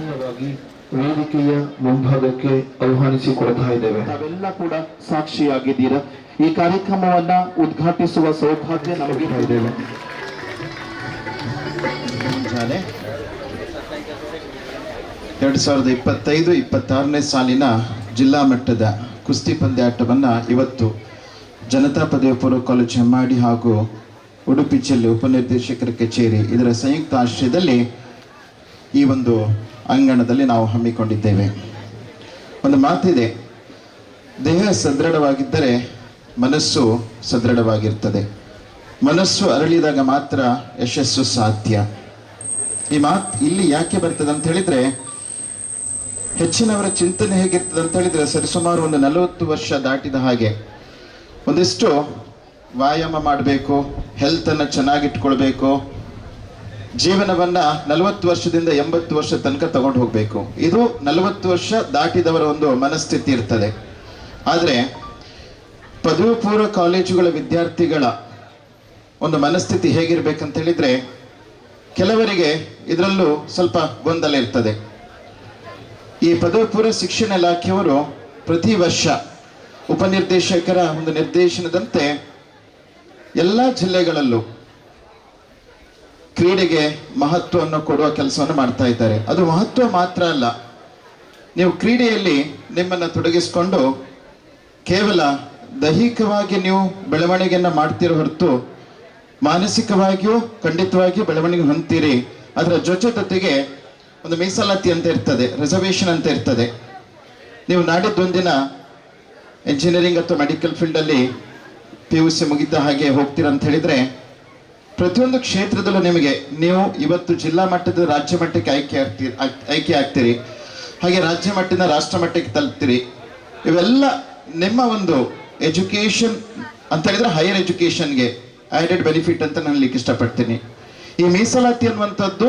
ಆತ್ಮೀಯವಾಗಿ ವೇದಿಕೆಯ ಮುಂಭಾಗಕ್ಕೆ ಆಹ್ವಾನಿಸಿಕೊಳ್ತಾ ಇದ್ದೇವೆ. ತಾವೆಲ್ಲ ಕೂಡ ಸಾಕ್ಷಿಯಾಗಿದ್ದೀರಾ. ಈ ಕಾರ್ಯಕ್ರಮವನ್ನ ಉದ್ಘಾಟಿಸುವ ಸೌಭಾಗ್ಯ ನಮಗೆ ಇದ್ದೇವೆ. 2025-26ನೇ ಸಾಲಿನ ಜಿಲ್ಲಾ ಮಟ್ಟದ ಕುಸ್ತಿ ಪಂದ್ಯಾಟವನ್ನು ಇವತ್ತು ಜನತಾ ಪದವಿ ಪೂರ್ವ ಕಾಲೇಜು ಹೆಮ್ಮಾಡಿ ಹಾಗೂ ಉಡುಪಿ ಜಿಲ್ಲೆ ಉಪನಿರ್ದೇಶಕರ ಕಚೇರಿ ಇದರ ಸಂಯುಕ್ತ ಆಶ್ರಯದಲ್ಲಿ ಈ ಒಂದು ಅಂಗಣದಲ್ಲಿ ನಾವು ಹಮ್ಮಿಕೊಂಡಿದ್ದೇವೆ. ಒಂದು ಮಾತಿದೆ, ದೇಹ ಸದೃಢವಾಗಿದ್ದರೆ ಮನಸ್ಸು ಸದೃಢವಾಗಿರ್ತದೆ. ಮನಸ್ಸು ಅರಳಿದಾಗ ಮಾತ್ರ ಯಶಸ್ಸು ಸಾಧ್ಯ. ಈ ಮಾತು ಇಲ್ಲಿ ಯಾಕೆ ಬರ್ತದೆ ಅಂತ ಹೇಳಿದ್ರೆ, ಹೆಚ್ಚಿನವರ ಚಿಂತನೆ ಹೇಗಿರ್ತದೆ ಅಂತ ಹೇಳಿದ್ರೆ, ಸರಿಸುಮಾರು ಒಂದು 40 ವರ್ಷ ದಾಟಿದ ಹಾಗೆ ಒಂದಿಷ್ಟು ವ್ಯಾಯಾಮ ಮಾಡಬೇಕು, ಹೆಲ್ತನ್ನು ಚೆನ್ನಾಗಿಟ್ಕೊಳ್ಬೇಕು, ಜೀವನವನ್ನ 40 ವರ್ಷದಿಂದ 80 ವರ್ಷ ತನಕ ತಗೊಂಡು ಹೋಗಬೇಕು. ಇದು 40 ವರ್ಷ ದಾಟಿದವರ ಒಂದು ಮನಸ್ಥಿತಿ ಇರ್ತದೆ. ಆದರೆ ಪದವಿ ಪೂರ್ವ ಕಾಲೇಜುಗಳ ವಿದ್ಯಾರ್ಥಿಗಳ ಒಂದು ಮನಸ್ಥಿತಿ ಹೇಗಿರ್ಬೇಕಂತ ಹೇಳಿದ್ರೆ, ಕೆಲವರಿಗೆ ಇದರಲ್ಲೂ ಸ್ವಲ್ಪ ಗೊಂದಲ ಇರ್ತದೆ. ಈ ಪದವಿ ಪೂರ್ವ ಶಿಕ್ಷಣ ಇಲಾಖೆಯವರು ಪ್ರತಿ ವರ್ಷ ಉಪನಿರ್ದೇಶಕರ ಒಂದು ನಿರ್ದೇಶನದಂತೆ ಎಲ್ಲ ಜಿಲ್ಲೆಗಳಲ್ಲೂ ಕ್ರೀಡೆಗೆ ಮಹತ್ವವನ್ನು ಕೊಡುವ ಕೆಲಸವನ್ನು ಮಾಡ್ತಾ ಇದ್ದಾರೆ. ಅದು ಮಹತ್ವ ಮಾತ್ರ ಅಲ್ಲ, ನೀವು ಕ್ರೀಡೆಯಲ್ಲಿ ನಿಮ್ಮನ್ನು ತೊಡಗಿಸಿಕೊಂಡು ಕೇವಲ ದೈಹಿಕವಾಗಿ ನೀವು ಬೆಳವಣಿಗೆಯನ್ನು ಮಾಡ್ತಿರೋ ಹೊರತು ಮಾನಸಿಕವಾಗಿಯೂ ಖಂಡಿತವಾಗಿಯೂ ಬೆಳವಣಿಗೆ ಹೊಂದ್ತೀರಿ. ಅದರ ಜೊತೆಗೆ ಒಂದು ಮೀಸಲಾತಿ ಅಂತ ಇರ್ತದೆ, ರಿಸರ್ವೇಷನ್ ಅಂತ ಇರ್ತದೆ. ನೀವು ನಾಡಿದ್ದೊಂದಿನ ಇಂಜಿನಿಯರಿಂಗ್ ಅಥವಾ ಮೆಡಿಕಲ್ ಫೀಲ್ಡಲ್ಲಿ PUC ಮುಗಿದ ಹಾಗೆ ಹೋಗ್ತೀರ ಅಂತ ಹೇಳಿದ್ರೆ, ಪ್ರತಿಯೊಂದು ಕ್ಷೇತ್ರದಲ್ಲೂ ನೀವು ಇವತ್ತು ಜಿಲ್ಲಾ ಮಟ್ಟದ ರಾಜ್ಯ ಮಟ್ಟಕ್ಕೆ ಆಯ್ಕೆ ಆಗ್ತೀರಿ, ಹಾಗೆ ರಾಜ್ಯ ಮಟ್ಟದಿಂದ ರಾಷ್ಟ್ರ ಮಟ್ಟಕ್ಕೆ ತಲುಪ್ತೀರಿ. ಇವೆಲ್ಲ ನಿಮ್ಮ ಒಂದು ಎಜುಕೇಶನ್ ಅಂತ ಹೇಳಿದ್ರೆ ಹೈಯರ್ ಎಜುಕೇಶನ್ಗೆ ಆಡೆಡ್ ಬೆನಿಫಿಟ್ ಅಂತ ನಾನು ಹೇಳಲಿಕ್ಕೆ ಇಷ್ಟಪಡ್ತೀನಿ. ಈ ಮೀಸಲಾತಿ ಅನ್ನುವಂಥದ್ದು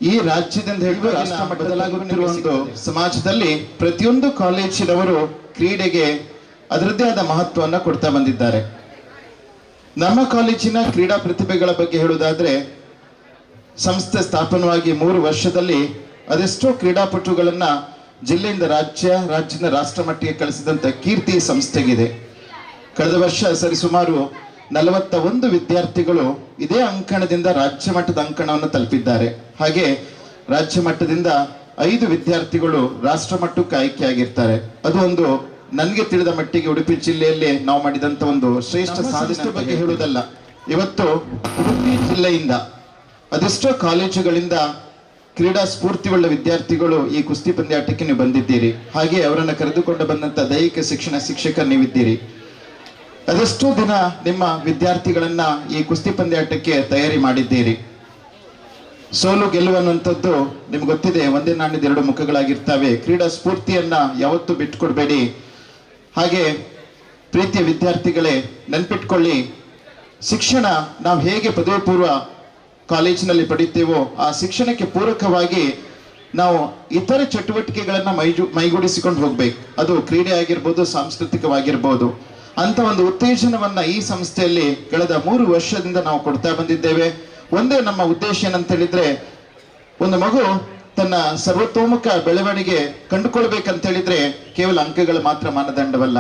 ಈ ರಾಜ್ಯದಿಂದ ಹಿಡಿದು ರಾಷ್ಟ್ರ ಬದಲಾಗುತ್ತಿರುವ ಒಂದು ಸಮಾಜದಲ್ಲಿ ಪ್ರತಿಯೊಂದು ಕಾಲೇಜಿನವರು ಕ್ರೀಡೆಗೆ ಅದರದ್ದೇ ಆದ ಮಹತ್ವವನ್ನು ಕೊಡ್ತಾ ಬಂದಿದ್ದಾರೆ. ನಮ್ಮ ಕಾಲೇಜಿನ ಕ್ರೀಡಾ ಪ್ರತಿಭೆಗಳ ಬಗ್ಗೆ ಹೇಳುವುದಾದ್ರೆ, ಸಂಸ್ಥೆ ಸ್ಥಾಪನವಾಗಿ 3 ವರ್ಷದಲ್ಲಿ ಅದೆಷ್ಟೋ ಕ್ರೀಡಾಪಟುಗಳನ್ನ ಜಿಲ್ಲೆಯಿಂದ ರಾಜ್ಯದಿಂದ ರಾಷ್ಟ್ರ ಮಟ್ಟಿಗೆ ಕಳಿಸಿದಂತ ಕೀರ್ತಿ ಸಂಸ್ಥೆಗಿದೆ. ಕಳೆದ ವರ್ಷ ಸರಿಸುಮಾರು 41 ವಿದ್ಯಾರ್ಥಿಗಳು ಇದೇ ಅಂಕಣದಿಂದ ರಾಜ್ಯ ಮಟ್ಟದ ಅಂಕಣವನ್ನು ತಲುಪಿದ್ದಾರೆ. ಹಾಗೆ ರಾಜ್ಯ ಮಟ್ಟದಿಂದ 5 ವಿದ್ಯಾರ್ಥಿಗಳು ರಾಷ್ಟ್ರ ಮಟ್ಟಕ್ಕೆ ಆಯ್ಕೆಯಾಗಿರ್ತಾರೆ. ಅದು ಒಂದು ನನಗೆ ತಿಳಿದ ಮಟ್ಟಿಗೆ ಉಡುಪಿ ಜಿಲ್ಲೆಯಲ್ಲಿ ನಾವು ಮಾಡಿದಂತ ಒಂದು ಶ್ರೇಷ್ಠ ಸಾಧನೆ ಬಗ್ಗೆ ಹೇಳುವುದಲ್ಲ. ಇವತ್ತು ಉಡುಪಿ ಜಿಲ್ಲೆಯಿಂದ ಅದೆಷ್ಟೋ ಕಾಲೇಜುಗಳಿಂದ ಕ್ರೀಡಾ ಸ್ಫೂರ್ತಿಯುಳ್ಳ ವಿದ್ಯಾರ್ಥಿಗಳು ಈ ಕುಸ್ತಿ ಪಂದ್ಯಾಟಕ್ಕೆ ನೀವು ಬಂದಿದ್ದೀರಿ. ಹಾಗೆ ಅವರನ್ನು ಕರೆದುಕೊಂಡು ಬಂದಂತ ದೈಹಿಕ ಶಿಕ್ಷಣ ಶಿಕ್ಷಕರು ನೀವಿದ್ದೀರಿ. ಅದೆಷ್ಟೋ ದಿನ ನಿಮ್ಮ ವಿದ್ಯಾರ್ಥಿಗಳನ್ನ ಈ ಕುಸ್ತಿ ಪಂದ್ಯಾಟಕ್ಕೆ ತಯಾರಿ ಮಾಡಿದ್ದೀರಿ. ಸೋಲು ಗೆಲ್ಲುವನ್ನುವಂಥದ್ದು ನಿಮ್ಗೆ ಗೊತ್ತಿದೆ, ಒಂದೇ ನಾಣ್ಯದ 2 ಮುಖಗಳಾಗಿರ್ತವೆ. ಕ್ರೀಡಾ ಸ್ಫೂರ್ತಿಯನ್ನ ಯಾವತ್ತೂ ಬಿಟ್ಕೊಡ್ಬೇಡಿ. ಹಾಗೆ ಪ್ರೀತಿಯ ವಿದ್ಯಾರ್ಥಿಗಳೇ, ನೆನ್ಪಿಟ್ಕೊಳ್ಳಿ, ಶಿಕ್ಷಣ ನಾವು ಹೇಗೆ ಪದವಿ ಪೂರ್ವ ಕಾಲೇಜಿನಲ್ಲಿ ಪಡಿತೇವೋ ಆ ಶಿಕ್ಷಣಕ್ಕೆ ಪೂರಕವಾಗಿ ನಾವು ಇತರ ಚಟುವಟಿಕೆಗಳನ್ನ ಮೈಗೂಡಿಸಿಕೊಂಡು ಹೋಗ್ಬೇಕು. ಅದು ಕ್ರೀಡೆ ಆಗಿರ್ಬೋದು, ಸಾಂಸ್ಕೃತಿಕವಾಗಿರ್ಬೋದು. ಅಂತ ಒಂದು ಉತ್ತೇಜನವನ್ನ ಈ ಸಂಸ್ಥೆಯಲ್ಲಿ ಕಳೆದ 3 ವರ್ಷದಿಂದ ನಾವು ಕೊಡ್ತಾ ಬಂದಿದ್ದೇವೆ. ಒಂದೇ ನಮ್ಮ ಉದ್ದೇಶ ಏನಂತ ಹೇಳಿದ್ರೆ, ಒಂದು ಮಗು ತನ್ನ ಸರ್ವತೋಮುಖ ಬೆಳವಣಿಗೆ ಕಂಡುಕೊಳ್ಬೇಕಂತ ಹೇಳಿದ್ರೆ ಕೇವಲ ಅಂಕಗಳ ಮಾತ್ರ ಮಾನದಂಡವಲ್ಲ.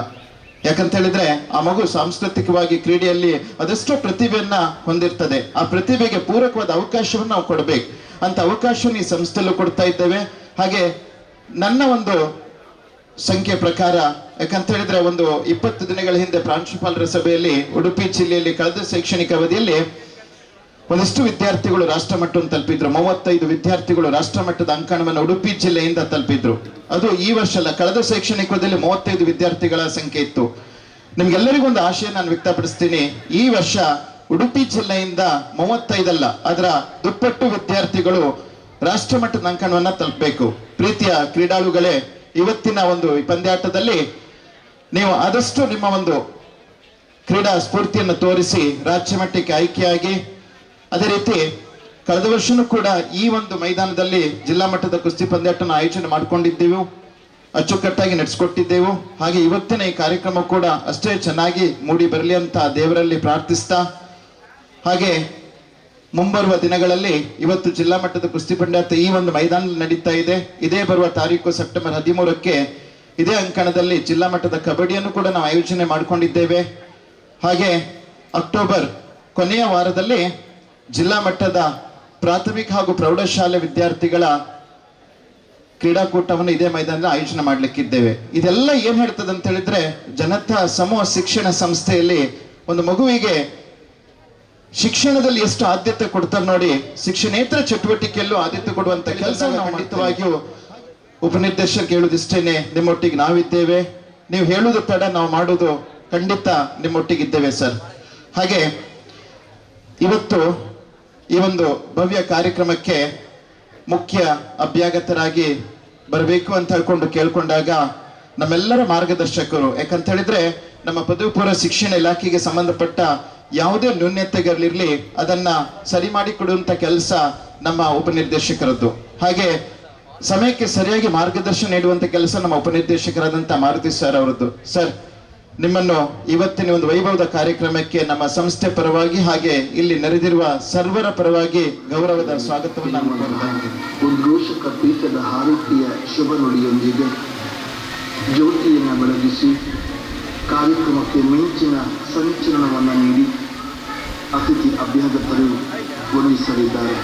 ಯಾಕಂತ ಹೇಳಿದ್ರೆ ಆ ಮಗು ಸಾಂಸ್ಕೃತಿಕವಾಗಿ ಕ್ರೀಡೆಯಲ್ಲಿ ಅದೆಷ್ಟೋ ಪ್ರತಿಭೆಯನ್ನ ಹೊಂದಿರ್ತದೆ. ಆ ಪ್ರತಿಭೆಗೆ ಪೂರಕವಾದ ಅವಕಾಶವನ್ನು ನಾವು ಕೊಡಬೇಕು. ಅಂತ ಅವಕಾಶವನ್ನು ಈ ಸಂಸ್ಥೆಯಲ್ಲೂ ಕೊಡ್ತಾ ಇದ್ದೇವೆ. ಹಾಗೆ ನನ್ನ ಒಂದು ಸಂಖ್ಯೆ ಪ್ರಕಾರ, ಯಾಕಂತ ಹೇಳಿದ್ರೆ ಒಂದು 20 ದಿನಗಳ ಹಿಂದೆ ಪ್ರಾಂಶುಪಾಲರ ಸಭೆಯಲ್ಲಿ ಉಡುಪಿ ಜಿಲ್ಲೆಯಲ್ಲಿ ಕಳೆದ ಶೈಕ್ಷಣಿಕ ಅವಧಿಯಲ್ಲಿ ಒಂದಿಷ್ಟು ವಿದ್ಯಾರ್ಥಿಗಳು ರಾಷ್ಟ್ರ ಮಟ್ಟವನ್ನು ತಲುಪಿದ್ರು. 35 ವಿದ್ಯಾರ್ಥಿಗಳು ರಾಷ್ಟ್ರ ಮಟ್ಟದ ಅಂಕಣವನ್ನು ಉಡುಪಿ ಜಿಲ್ಲೆಯಿಂದ ತಲುಪಿದ್ರು. ಅದು ಈ ವರ್ಷ ಅಲ್ಲ, ಕಳೆದ ಶೈಕ್ಷಣಿಕದಲ್ಲಿ 35 ವಿದ್ಯಾರ್ಥಿಗಳ ಸಂಖ್ಯೆ ಇತ್ತು. ನಿಮ್ಗೆಲ್ಲರಿಗೂ ಒಂದು ಆಶಯ ನಾನು ವ್ಯಕ್ತಪಡಿಸ್ತೀನಿ. ಈ ವರ್ಷ ಉಡುಪಿ ಜಿಲ್ಲೆಯಿಂದ 35 ಅಲ್ಲ, ಅದರ ದುಪ್ಪಟ್ಟು ವಿದ್ಯಾರ್ಥಿಗಳು ರಾಷ್ಟ್ರ ಮಟ್ಟದ ಅಂಕಣವನ್ನ ತಲುಪಬೇಕು. ಪ್ರೀತಿಯ ಕ್ರೀಡಾಳುಗಳೇ, ಇವತ್ತಿನ ಒಂದು ಈ ಪಂದ್ಯಾಟದಲ್ಲಿ ನೀವು ಆದಷ್ಟು ನಿಮ್ಮ ಒಂದು ಕ್ರೀಡಾ ಸ್ಫೂರ್ತಿಯನ್ನು ತೋರಿಸಿ ರಾಜ್ಯ ಮಟ್ಟಕ್ಕೆ ಆಯ್ಕೆಯಾಗಿ, ಅದೇ ರೀತಿ ಕಳೆದ ವರ್ಷನೂ ಕೂಡ ಈ ಒಂದು ಮೈದಾನದಲ್ಲಿ ಜಿಲ್ಲಾ ಮಟ್ಟದ ಕುಸ್ತಿ ಪಂದ್ಯಾಟನ ಆಯೋಜನೆ ಮಾಡಿಕೊಂಡಿದ್ದೆವು, ಅಚ್ಚುಕಟ್ಟಾಗಿ ನಡೆಸಿಕೊಟ್ಟಿದ್ದೆವು. ಹಾಗೆ ಇವತ್ತಿನ ಈ ಕಾರ್ಯಕ್ರಮ ಕೂಡ ಅಷ್ಟೇ ಚೆನ್ನಾಗಿ ಮೂಡಿ ಬರಲಿ ಅಂತ ದೇವರಲ್ಲಿ ಪ್ರಾರ್ಥಿಸ್ತಾ, ಹಾಗೆ ಮುಂಬರುವ ದಿನಗಳಲ್ಲಿ ಇವತ್ತು ಜಿಲ್ಲಾ ಮಟ್ಟದ ಕುಸ್ತಿ ಪಂದ್ಯಾಟ ಈ ಒಂದು ಮೈದಾನದಲ್ಲಿ ನಡೀತಾ ಇದೆ. ಇದೇ ಬರುವ ತಾರೀಕು ಸೆಪ್ಟೆಂಬರ್ 13ಕ್ಕೆ ಇದೇ ಅಂಕಣದಲ್ಲಿ ಜಿಲ್ಲಾ ಮಟ್ಟದ ಕಬಡ್ಡಿಯನ್ನು ಕೂಡ ನಾವು ಆಯೋಜನೆ ಮಾಡಿಕೊಂಡಿದ್ದೇವೆ. ಹಾಗೆ ಅಕ್ಟೋಬರ್ ಕೊನೆಯ ವಾರದಲ್ಲಿ ಜಿಲ್ಲಾ ಮಟ್ಟದ ಪ್ರಾಥಮಿಕ ಹಾಗೂ ಪ್ರೌಢಶಾಲೆ ವಿದ್ಯಾರ್ಥಿಗಳ ಕ್ರೀಡಾಕೂಟವನ್ನು ಇದೇ ಮೈದಾನದಲ್ಲಿ ಆಯೋಜನೆ ಮಾಡಲಿಕ್ಕಿದ್ದೇವೆ. ಇದೆಲ್ಲ ಏನ್ ಹೇಳ್ತದೆ ಅಂತ ಹೇಳಿದ್ರೆ, ಜನತಾ ಸಮೂಹ ಶಿಕ್ಷಣ ಸಂಸ್ಥೆಯಲ್ಲಿ ಒಂದು ಮಗುವಿಗೆ ಶಿಕ್ಷಣದಲ್ಲಿ ಎಷ್ಟು ಆದ್ಯತೆ ಕೊಡ್ತಾರೆ ನೋಡಿ, ಶಿಕ್ಷಣೇತರ ಚಟುವಟಿಕೆಯಲ್ಲೂ ಆದ್ಯತೆ ಕೊಡುವಂತ ಕೆಲಸ ಖಂಡಿತವಾಗಿಯೂ ಉಪನಿರ್ದೇಶಕರು ಹೇಳುವುದಿಷ್ಟೇನೆ, ನಿಮ್ಮೊಟ್ಟಿಗೆ ನಾವಿದ್ದೇವೆ, ನೀವು ಹೇಳುವುದು ತಡ ನಾವು ಮಾಡುವುದು ಖಂಡಿತ ನಿಮ್ಮೊಟ್ಟಿಗಿದ್ದೇವೆ ಸರ್. ಹಾಗೆ ಇವತ್ತು ಈ ಒಂದು ಭವ್ಯ ಕಾರ್ಯಕ್ರಮಕ್ಕೆ ಮುಖ್ಯ ಅಭ್ಯಾಗತರಾಗಿ ಬರಬೇಕು ಅಂತ ಹೇಳ್ಕೊಂಡು ಕೇಳ್ಕೊಂಡಾಗ ನಮ್ಮೆಲ್ಲರ ಮಾರ್ಗದರ್ಶಕರು, ಯಾಕಂತ ಹೇಳಿದ್ರೆ ನಮ್ಮ ಪದವಿ ಪೂರ್ವ ಶಿಕ್ಷಣ ಇಲಾಖೆಗೆ ಸಂಬಂಧಪಟ್ಟ ಯಾವುದೇ ನ್ಯೂನ್ಯತೆಗಳಿರ್ಲಿ ಅದನ್ನ ಸರಿ ಮಾಡಿ ಕೊಡುವಂತ ಕೆಲಸ ನಮ್ಮ ಉಪನಿರ್ದೇಶಕರದ್ದು. ಹಾಗೆ ಸಮಯಕ್ಕೆ ಸರಿಯಾಗಿ ಮಾರ್ಗದರ್ಶನ ನೀಡುವಂತ ಕೆಲಸ ನಮ್ಮ ಉಪನಿರ್ದೇಶಕರಾದಂತ ಮಾರುತಿ ಸರ್ ಅವರದ್ದು. ಸರ್, ನಿಮ್ಮನ್ನು ಇವತ್ತಿನ ಒಂದು ವೈಭವದ ಕಾರ್ಯಕ್ರಮಕ್ಕೆ ನಮ್ಮ ಸಂಸ್ಥೆ ಪರವಾಗಿ ಹಾಗೆ ಇಲ್ಲಿ ನೆರೆದಿರುವ ಸರ್ವರ ಪರವಾಗಿ ಗೌರವದ ಸ್ವಾಗತವನ್ನು ನಾನು ಕೋರ್ತಾ ಇದ್ದೀನಿ. ಉದ್ಘೋಷಕ ಪೀಠದ ಹಾರೈಕೆಯ ಶುಭ ನುಡಿಯೊಂದಿಗೆ ಜ್ಯೋತಿಯನ್ನು ಬೆಳಗಿಸಿ ಕಾರ್ಯಕ್ರಮಕ್ಕೆ ಮಿಂಚಿನ ಸಂಚಲನವನ್ನು ನೀಡಿ ಅತಿಥಿ ಅಭ್ಯಾಗತರು ಒಲಿಸಲಿದ್ದಾರೆ.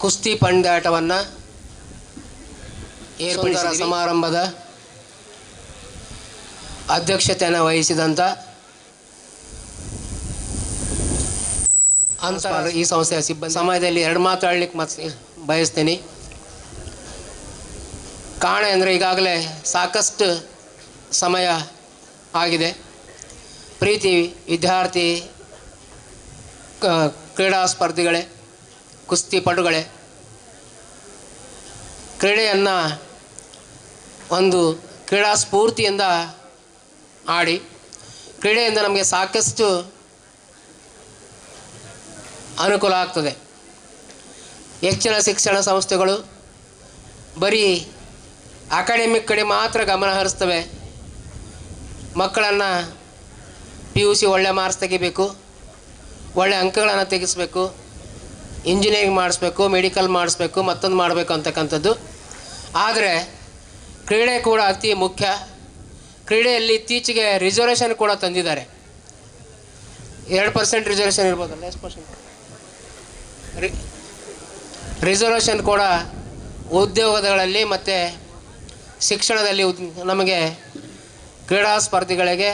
ಕುಸ್ತಿ ಪಂದ್ಯಾಟವನ್ನು ಏರ್ಪಡಿಸಿದ ಸಮಾರಂಭದ ಅಧ್ಯಕ್ಷತೆಯನ್ನು ವಹಿಸಿದಂಥ ಅಂತ ಈ ಸಂಸ್ಥೆಯ ಸಿಬ್ಬಂದಿ ಸಮಯದಲ್ಲಿ ಎರಡು ಮಾತಾಡ್ಲಿಕ್ಕೆ ಬಯಸ್ತೀನಿ. ಕಾರಣ ಅಂದರೆ ಈಗಾಗಲೇ ಸಾಕಷ್ಟು ಸಮಯ ಆಗಿದೆ. ಪ್ರೀತಿ ವಿದ್ಯಾರ್ಥಿ ಕ್ರೀಡಾ ಸ್ಪರ್ಧಿಗಳೇ, ಕುಸ್ತಿಪಟುಗಳೇ, ಕ್ರೀಡೆಯನ್ನು ಒಂದು ಕ್ರೀಡಾ ಸ್ಫೂರ್ತಿಯಿಂದ ಆಡಿ ಕ್ರೀಡೆಯಿಂದ ನಮಗೆ ಸಾಕಷ್ಟು ಅನುಕೂಲ ಆಗ್ತದೆ. ಹೆಚ್ಚಿನ ಶಿಕ್ಷಣ ಸಂಸ್ಥೆಗಳು ಬರೀ ಅಕಾಡೆಮಿಕ್ ಕಡೆ ಮಾತ್ರ ಗಮನ ಹರಿಸ್ತವೆ. ಮಕ್ಕಳನ್ನು PUC ಒಳ್ಳೆ ಮಾರ್ಕ್ಸ್ ತೆಗಿಬೇಕು, ಒಳ್ಳೆ ಅಂಕಗಳನ್ನು ತೆಗಿಸ್ಬೇಕು, ಇಂಜಿನಿಯರಿಂಗ್ ಮಾಡಿಸ್ಬೇಕು, ಮೆಡಿಕಲ್ ಮಾಡಿಸ್ಬೇಕು, ಮತ್ತೊಂದು ಮಾಡಬೇಕು ಅಂತಕ್ಕಂಥದ್ದು. ಆದರೆ ಕ್ರೀಡೆ ಕೂಡ ಅತಿ ಮುಖ್ಯ. ಕ್ರೀಡೆಯಲ್ಲಿ ಇತ್ತೀಚೆಗೆ ರಿಸರ್ವೇಷನ್ ಕೂಡ ತಂದಿದ್ದಾರೆ. 2% ರಿಸರ್ವೇಷನ್ ಇರ್ಬೋದಲ್ಲ, ಎಷ್ಟು ಪರ್ಸೆಂಟ್ ರಿಸರ್ವೇಷನ್ ಕೂಡ ಉದ್ಯೋಗಗಳಲ್ಲಿ ಮತ್ತು ಶಿಕ್ಷಣದಲ್ಲಿ ನಮಗೆ ಕ್ರೀಡಾ ಸ್ಪರ್ಧಿಗಳಿಗೆ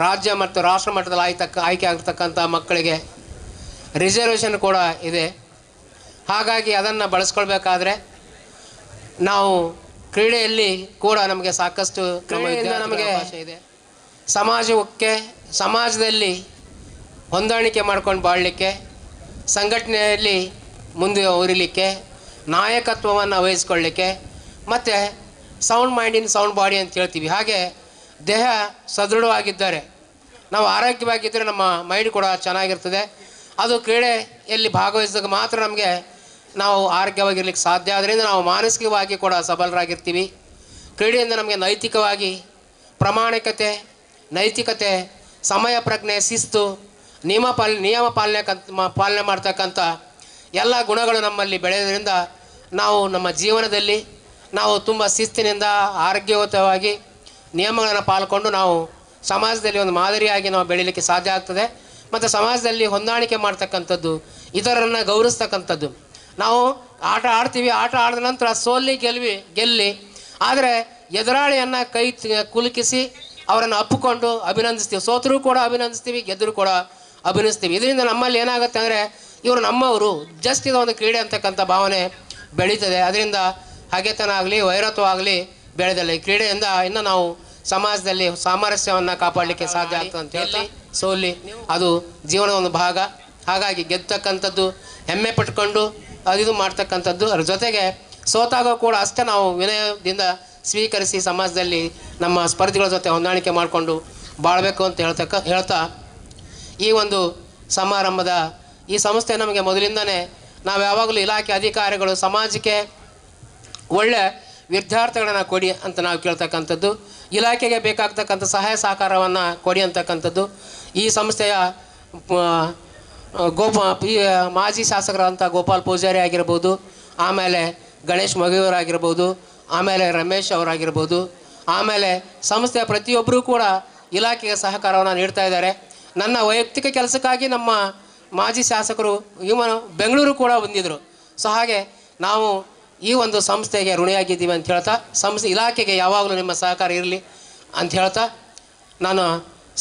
ರಾಜ್ಯ ಮತ್ತು ರಾಷ್ಟ್ರ ಮಟ್ಟದಲ್ಲಿ ಆಯ್ಕೆ ಆಗಿರ್ತಕ್ಕಂಥ ಮಕ್ಕಳಿಗೆ ರಿಸರ್ವೇಷನ್ ಕೂಡ ಇದೆ. ಹಾಗಾಗಿ ಅದನ್ನು ಬಳಸ್ಕೊಳ್ಬೇಕಾದ್ರೆ ನಾವು ಕ್ರೀಡೆಯಲ್ಲಿ ಕೂಡ ನಮಗೆ ಸಾಕಷ್ಟು ಕ್ರೀಡೆಯಿಂದ ನಮಗೆ ಇದೆ. ಸಮಾಜಕ್ಕೆ ಸಮಾಜದಲ್ಲಿ ಹೊಂದಾಣಿಕೆ ಮಾಡ್ಕೊಂಡು ಬಾಳಲಿಕ್ಕೆ, ಸಂಘಟನೆಯಲ್ಲಿ ಮುಂದುವರಿಲಿಕ್ಕೆ, ನಾಯಕತ್ವವನ್ನು ವಹಿಸ್ಕೊಳ್ಳಿಕ್ಕೆ, ಮತ್ತು sound mind in sound body ಅಂತ ಹೇಳ್ತೀವಿ. ಹಾಗೆ ದೇಹ ಸದೃಢವಾಗಿದ್ದರೆ, ನಾವು ಆರೋಗ್ಯವಾಗಿದ್ದರೆ ನಮ್ಮ ಮೈಂಡ್ ಕೂಡ ಚೆನ್ನಾಗಿರ್ತದೆ. ಅದು ಕ್ರೀಡೆಯಲ್ಲಿ ಭಾಗವಹಿಸಿದಾಗ ಮಾತ್ರ ನಮಗೆ ನಾವು ಆರೋಗ್ಯವಾಗಿರ್ಲಿಕ್ಕೆ ಸಾಧ್ಯ. ಆದ್ದರಿಂದ ನಾವು ಮಾನಸಿಕವಾಗಿ ಕೂಡ ಸಬಲರಾಗಿರ್ತೀವಿ. ಕ್ರೀಡೆಯಿಂದ ನಮಗೆ ನೈತಿಕವಾಗಿ ಪ್ರಾಮಾಣಿಕತೆ, ನೈತಿಕತೆ, ಸಮಯ ಪ್ರಜ್ಞೆ, ಶಿಸ್ತು, ನಿಯಮ ಪಾಲನೆ ಮಾಡ್ತಕ್ಕಂಥ ಎಲ್ಲ ಗುಣಗಳು ನಮ್ಮಲ್ಲಿ ಬೆಳೆಯೋದ್ರಿಂದ ನಾವು ನಮ್ಮ ಜೀವನದಲ್ಲಿ ನಾವು ತುಂಬ ಶಿಸ್ತಿನಿಂದ ಆರೋಗ್ಯಯುತವಾಗಿ ನಿಯಮಗಳನ್ನು ಪಾಲ್ಕೊಂಡು ನಾವು ಸಮಾಜದಲ್ಲಿ ಒಂದು ಮಾದರಿಯಾಗಿ ನಾವು ಬೆಳೀಲಿಕ್ಕೆ ಸಾಧ್ಯ ಆಗ್ತದೆ. ಮತ್ತು ಸಮಾಜದಲ್ಲಿ ಹೊಂದಾಣಿಕೆ ಮಾಡ್ತಕ್ಕಂಥದ್ದು, ಇತರರನ್ನು ಗೌರವಿಸ್ತಕ್ಕಂಥದ್ದು. ನಾವು ಆಟ ಆಡ್ತೀವಿ, ಆಟ ಆಡಿದ ನಂತರ ಗೆಲ್ಲಿ ಆದರೆ ಎದುರಾಳಿಯನ್ನು ಕುಲುಕಿಸಿ ಅವರನ್ನು ಅಪ್ಪಿಕೊಂಡು ಅಭಿನಂದಿಸ್ತೀವಿ. ಸೋತರೂ ಕೂಡ ಅಭಿನಂದಿಸ್ತೀವಿ, ಗೆದ್ದರೂ ಕೂಡ ಅಭಿನಯಿಸ್ತೀವಿ. ಇದರಿಂದ ನಮ್ಮಲ್ಲಿ ಏನಾಗುತ್ತೆ ಅಂದರೆ ಇವರು ನಮ್ಮವರು, ಜಸ್ಟ್ ಇದು ಒಂದು ಕ್ರೀಡೆ ಅಂತಕ್ಕಂಥ ಭಾವನೆ ಬೆಳೀತದೆ. ಅದರಿಂದ ಹಗೆತನ ಆಗಲಿ ವೈರತ್ವ ಆಗಲಿ ಬೆಳೆದಲ್ಲ. ಈ ಕ್ರೀಡೆಯಿಂದ ಇನ್ನು ನಾವು ಸಮಾಜದಲ್ಲಿ ಸಾಮರಸ್ಯವನ್ನು ಕಾಪಾಡಲಿಕ್ಕೆ ಸಾಧ್ಯ ಆಗ್ತದೆ ಅಂತ ಹೇಳಿ ಸೋಲಿ ಅದು ಜೀವನದ ಒಂದು ಭಾಗ. ಹಾಗಾಗಿ ಗೆದ್ದತಕ್ಕಂಥದ್ದು ಹೆಮ್ಮೆ ಪಟ್ಕೊಂಡು ಅದು ಮಾಡ್ತಕ್ಕಂಥದ್ದು. ಅದ್ರ ಜೊತೆಗೆ ಸೋತಾಗ ಕೂಡ ಅಷ್ಟೇ ನಾವು ವಿನಯದಿಂದ ಸ್ವೀಕರಿಸಿ ಸಮಾಜದಲ್ಲಿ ನಮ್ಮ ಸ್ಪರ್ಧಿಗಳ ಜೊತೆ ಹೊಂದಾಣಿಕೆ ಮಾಡಿಕೊಂಡು ಬಾಳಬೇಕು ಅಂತ ಹೇಳ್ತಾ ಈ ಒಂದು ಸಮಾರಂಭದ ಈ ಸಂಸ್ಥೆ ನಮಗೆ ಮೊದಲಿಂದನೇ ನಾವು ಯಾವಾಗಲೂ ಇಲಾಖೆ ಅಧಿಕಾರಿಗಳು ಸಮಾಜಕ್ಕೆ ಒಳ್ಳೆ ವಿದ್ಯಾರ್ಥಿಗಳನ್ನ ಕೊಡಿ ಅಂತ ನಾವು ಕೇಳ್ತಕ್ಕಂಥದ್ದು. ಇಲಾಖೆಗೆ ಬೇಕಾಗ್ತಕ್ಕಂಥ ಸಹಾಯ ಸಹಕಾರವನ್ನು ಕೊಡಿ ಅಂತಕ್ಕಂಥದ್ದು. ಈ ಸಂಸ್ಥೆಯ ಮಾಜಿ ಶಾಸಕರಂಥ ಗೋಪಾಲ್ ಪೂಜಾರಿ ಆಗಿರ್ಬೋದು, ಆಮೇಲೆ ಗಣೇಶ್ ಮಗಿಯವರಾಗಿರ್ಬೋದು, ಆಮೇಲೆ ರಮೇಶ್ ಅವರಾಗಿರ್ಬೋದು, ಆಮೇಲೆ ಸಂಸ್ಥೆಯ ಪ್ರತಿಯೊಬ್ಬರೂ ಕೂಡ ಇಲಾಖೆಗೆ ಸಹಕಾರವನ್ನು ನೀಡ್ತಾ ಇದ್ದಾರೆ. ನನ್ನ ವೈಯಕ್ತಿಕ ಕೆಲಸಕ್ಕಾಗಿ ನಮ್ಮ ಮಾಜಿ ಶಾಸಕರು ಬೆಂಗಳೂರು ಕೂಡ ಬಂದಿದ್ದರು. ಸೊ ಹಾಗೆ ನಾವು ಈ ಒಂದು ಸಂಸ್ಥೆಗೆ ಋಣಿಯಾಗಿದ್ದೀವಿ ಅಂತ ಹೇಳ್ತಾ, ಇಲಾಖೆಗೆ ಯಾವಾಗಲೂ ನಿಮ್ಮ ಸಹಕಾರ ಇರಲಿ ಅಂತ ಹೇಳ್ತಾ, ನಾನು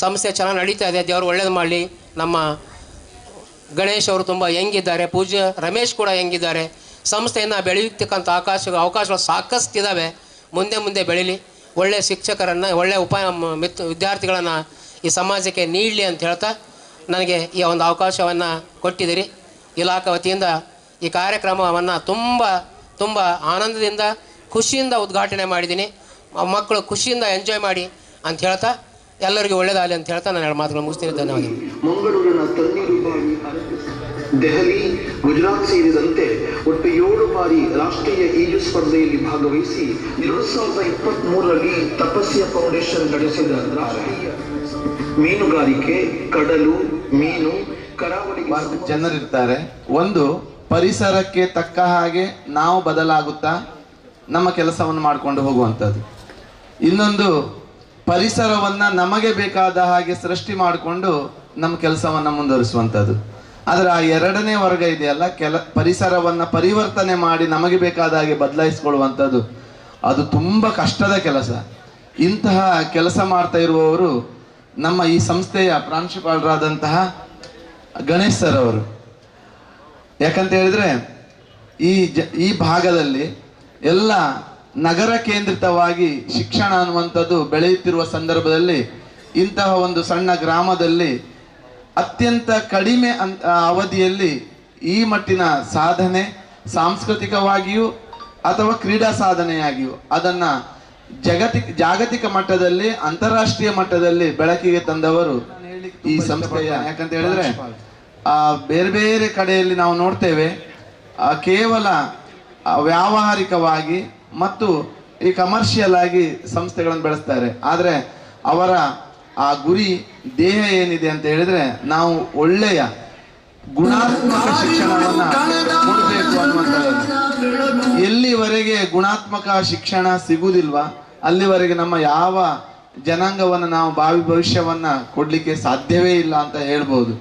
ಸಂಸ್ಥೆ ಚೆನ್ನಾಗಿ ನಡೀತಾ ಇದೆ, ದೇವರು ಒಳ್ಳೇದು ಮಾಡಲಿ. ನಮ್ಮ ಗಣೇಶ್ ಅವರು ತುಂಬ ಹೆಂಗಿದ್ದಾರೆ, ಪೂಜ್ಯ ರಮೇಶ್ ಕೂಡ ಹೆಂಗಿದ್ದಾರೆ. ಸಂಸ್ಥೆಯನ್ನು ಬೆಳೆಯತಕ್ಕಂಥ ಅವಕಾಶಗಳು ಸಾಕಷ್ಟು ಇದ್ದಾವೆ. ಮುಂದೆ ಬೆಳೀಲಿ. ಒಳ್ಳೆಯ ಶಿಕ್ಷಕರನ್ನು, ಒಳ್ಳೆಯ ವಿದ್ಯಾರ್ಥಿಗಳನ್ನು ಈ ಸಮಾಜಕ್ಕೆ ನೀಡಲಿ ಅಂತ ಹೇಳ್ತಾ, ನನಗೆ ಈ ಒಂದು ಅವಕಾಶವನ್ನು ಕೊಟ್ಟಿದ್ದೀರಿ. ಇಲಾಖೆ ವತಿಯಿಂದ ಈ ಕಾರ್ಯಕ್ರಮವನ್ನು ತುಂಬ ಆನಂದದಿಂದ, ಖುಷಿಯಿಂದ ಉದ್ಘಾಟನೆ ಮಾಡಿದ್ದೀನಿ. ಮಕ್ಕಳು ಖುಷಿಯಿಂದ ಎಂಜಾಯ್ ಮಾಡಿ ಅಂತ ಹೇಳ್ತಾ, ಎಲ್ಲರಿಗೂ ಒಳ್ಳೆಯದಾಗಲಿ ಅಂತ ಹೇಳ್ತಾ ನಾನು 2 ಮಾತುಗಳು ಮುಗಿಸ್ತೀನಿ. ಧನ್ಯವಾದಗಳು. ಮಂಗಳೂರಿನ ತಣ್ಣೀರು ಬಾವಿ ದೆಹಲಿ, ಗುಜರಾತ್ ಸೇರಿದಂತೆ ಒಟ್ಟು 7 ಬಾರಿ ರಾಷ್ಟ್ರೀಯ ಈಜು ಸ್ಪರ್ಧೆಯಲ್ಲಿ ಭಾಗವಹಿಸಿ 2023ರಲ್ಲಿ ತಪಸ್ಯ ಫೌಂಡೇಶನ್ ನಡೆಸಿದ ರಾಷ್ಟ್ರೀಯ ಮೀನುಗಾರಿಕೆ, ಕಡಲು ಮೀನು, ಕರಾವಳಿ ಜನರಿರ್ತಾರೆ. ಒಂದು, ಪರಿಸರಕ್ಕೆ ತಕ್ಕ ಹಾಗೆ ನಾವು ಬದಲಾಗುತ್ತಾ ನಮ್ಮ ಕೆಲಸವನ್ನು ಮಾಡಿಕೊಂಡು ಹೋಗುವಂಥದ್ದು. ಇನ್ನೊಂದು, ಪರಿಸರವನ್ನು ನಮಗೆ ಬೇಕಾದ ಹಾಗೆ ಸೃಷ್ಟಿ ಮಾಡಿಕೊಂಡು ನಮ್ಮ ಕೆಲಸವನ್ನು ಮುಂದುವರಿಸುವಂಥದ್ದು. ಆದರೆ ಆ 2ನೇ ವರ್ಗ ಇದೆಯಲ್ಲ, ಪರಿಸರವನ್ನು ಪರಿವರ್ತನೆ ಮಾಡಿ ನಮಗೆ ಬೇಕಾದ ಹಾಗೆ ಬದಲಾಯಿಸಿಕೊಳ್ಳುವಂಥದ್ದು, ಅದು ತುಂಬ ಕಷ್ಟದ ಕೆಲಸ. ಇಂತಹ ಕೆಲಸ ಮಾಡ್ತಾ ಇರುವವರು ನಮ್ಮ ಈ ಸಂಸ್ಥೆಯ ಪ್ರಾಂಶುಪಾಲರಾದಂತಹ ಗಣೇಶ್ ಸರ್ ಅವರು. ಯಾಕಂತ ಹೇಳಿದ್ರೆ ಈ ಭಾಗದಲ್ಲಿ ಎಲ್ಲ ನಗರ ಕೇಂದ್ರಿತವಾಗಿ ಶಿಕ್ಷಣ ಅನ್ನುವಂಥದ್ದು ಬೆಳೆಯುತ್ತಿರುವ ಸಂದರ್ಭದಲ್ಲಿ ಇಂತಹ ಒಂದು ಸಣ್ಣ ಗ್ರಾಮದಲ್ಲಿ ಅತ್ಯಂತ ಕಡಿಮೆ ಅವಧಿಯಲ್ಲಿ ಈ ಮಟ್ಟಿನ ಸಾಧನೆ, ಸಾಂಸ್ಕೃತಿಕವಾಗಿಯೂ ಅಥವಾ ಕ್ರೀಡಾ ಸಾಧನೆಯಾಗಿಯೂ ಅದನ್ನು ಜಾಗತಿಕ ಮಟ್ಟದಲ್ಲಿ, ಅಂತಾರಾಷ್ಟ್ರೀಯ ಮಟ್ಟದಲ್ಲಿ ಬೆಳಕಿಗೆ ತಂದವರು ಈ ಸಂಸ್ಥೆಯ. ಯಾಕಂತ ಹೇಳಿದ್ರೆ ಬೇರೆ ಬೇರೆ ಕಡೆಯಲ್ಲಿ ನಾವು ನೋಡ್ತೇವೆ, ಕೇವಲ ವ್ಯಾವಹಾರಿಕವಾಗಿ ಮತ್ತು ಈ ಕಮರ್ಷಿಯಲ್ ಆಗಿ ಸಂಸ್ಥೆಗಳನ್ನು ಬೆಳೆಸ್ತಾರೆ. ಆದರೆ ಅವರ ಆ ಗುರಿ, ದೇಹ ಏನಿದೆ ಅಂತ ಹೇಳಿದ್ರೆ, ನಾವು ಒಳ್ಳೆಯ ಗುಣಾತ್ಮಕ ಶಿಕ್ಷಣವನ್ನು ಕೊಡಬೇಕು ಅನ್ನುವಂಥದ್ದು. ಎಲ್ಲಿವರೆಗೆ ಗುಣಾತ್ಮಕ ಶಿಕ್ಷಣ ಸಿಗುವುದಿಲ್ವ ಅಲ್ಲಿವರೆಗೆ ನಮ್ಮ ಯಾವ ಜನಾಂಗವನ್ನು ನಾವು ಭಾವಿ ಭವಿಷ್ಯವನ್ನು ಕೊಡಲಿಕ್ಕೆ ಸಾಧ್ಯವೇ ಇಲ್ಲ ಅಂತ ಹೇಳ್ಬೋದು.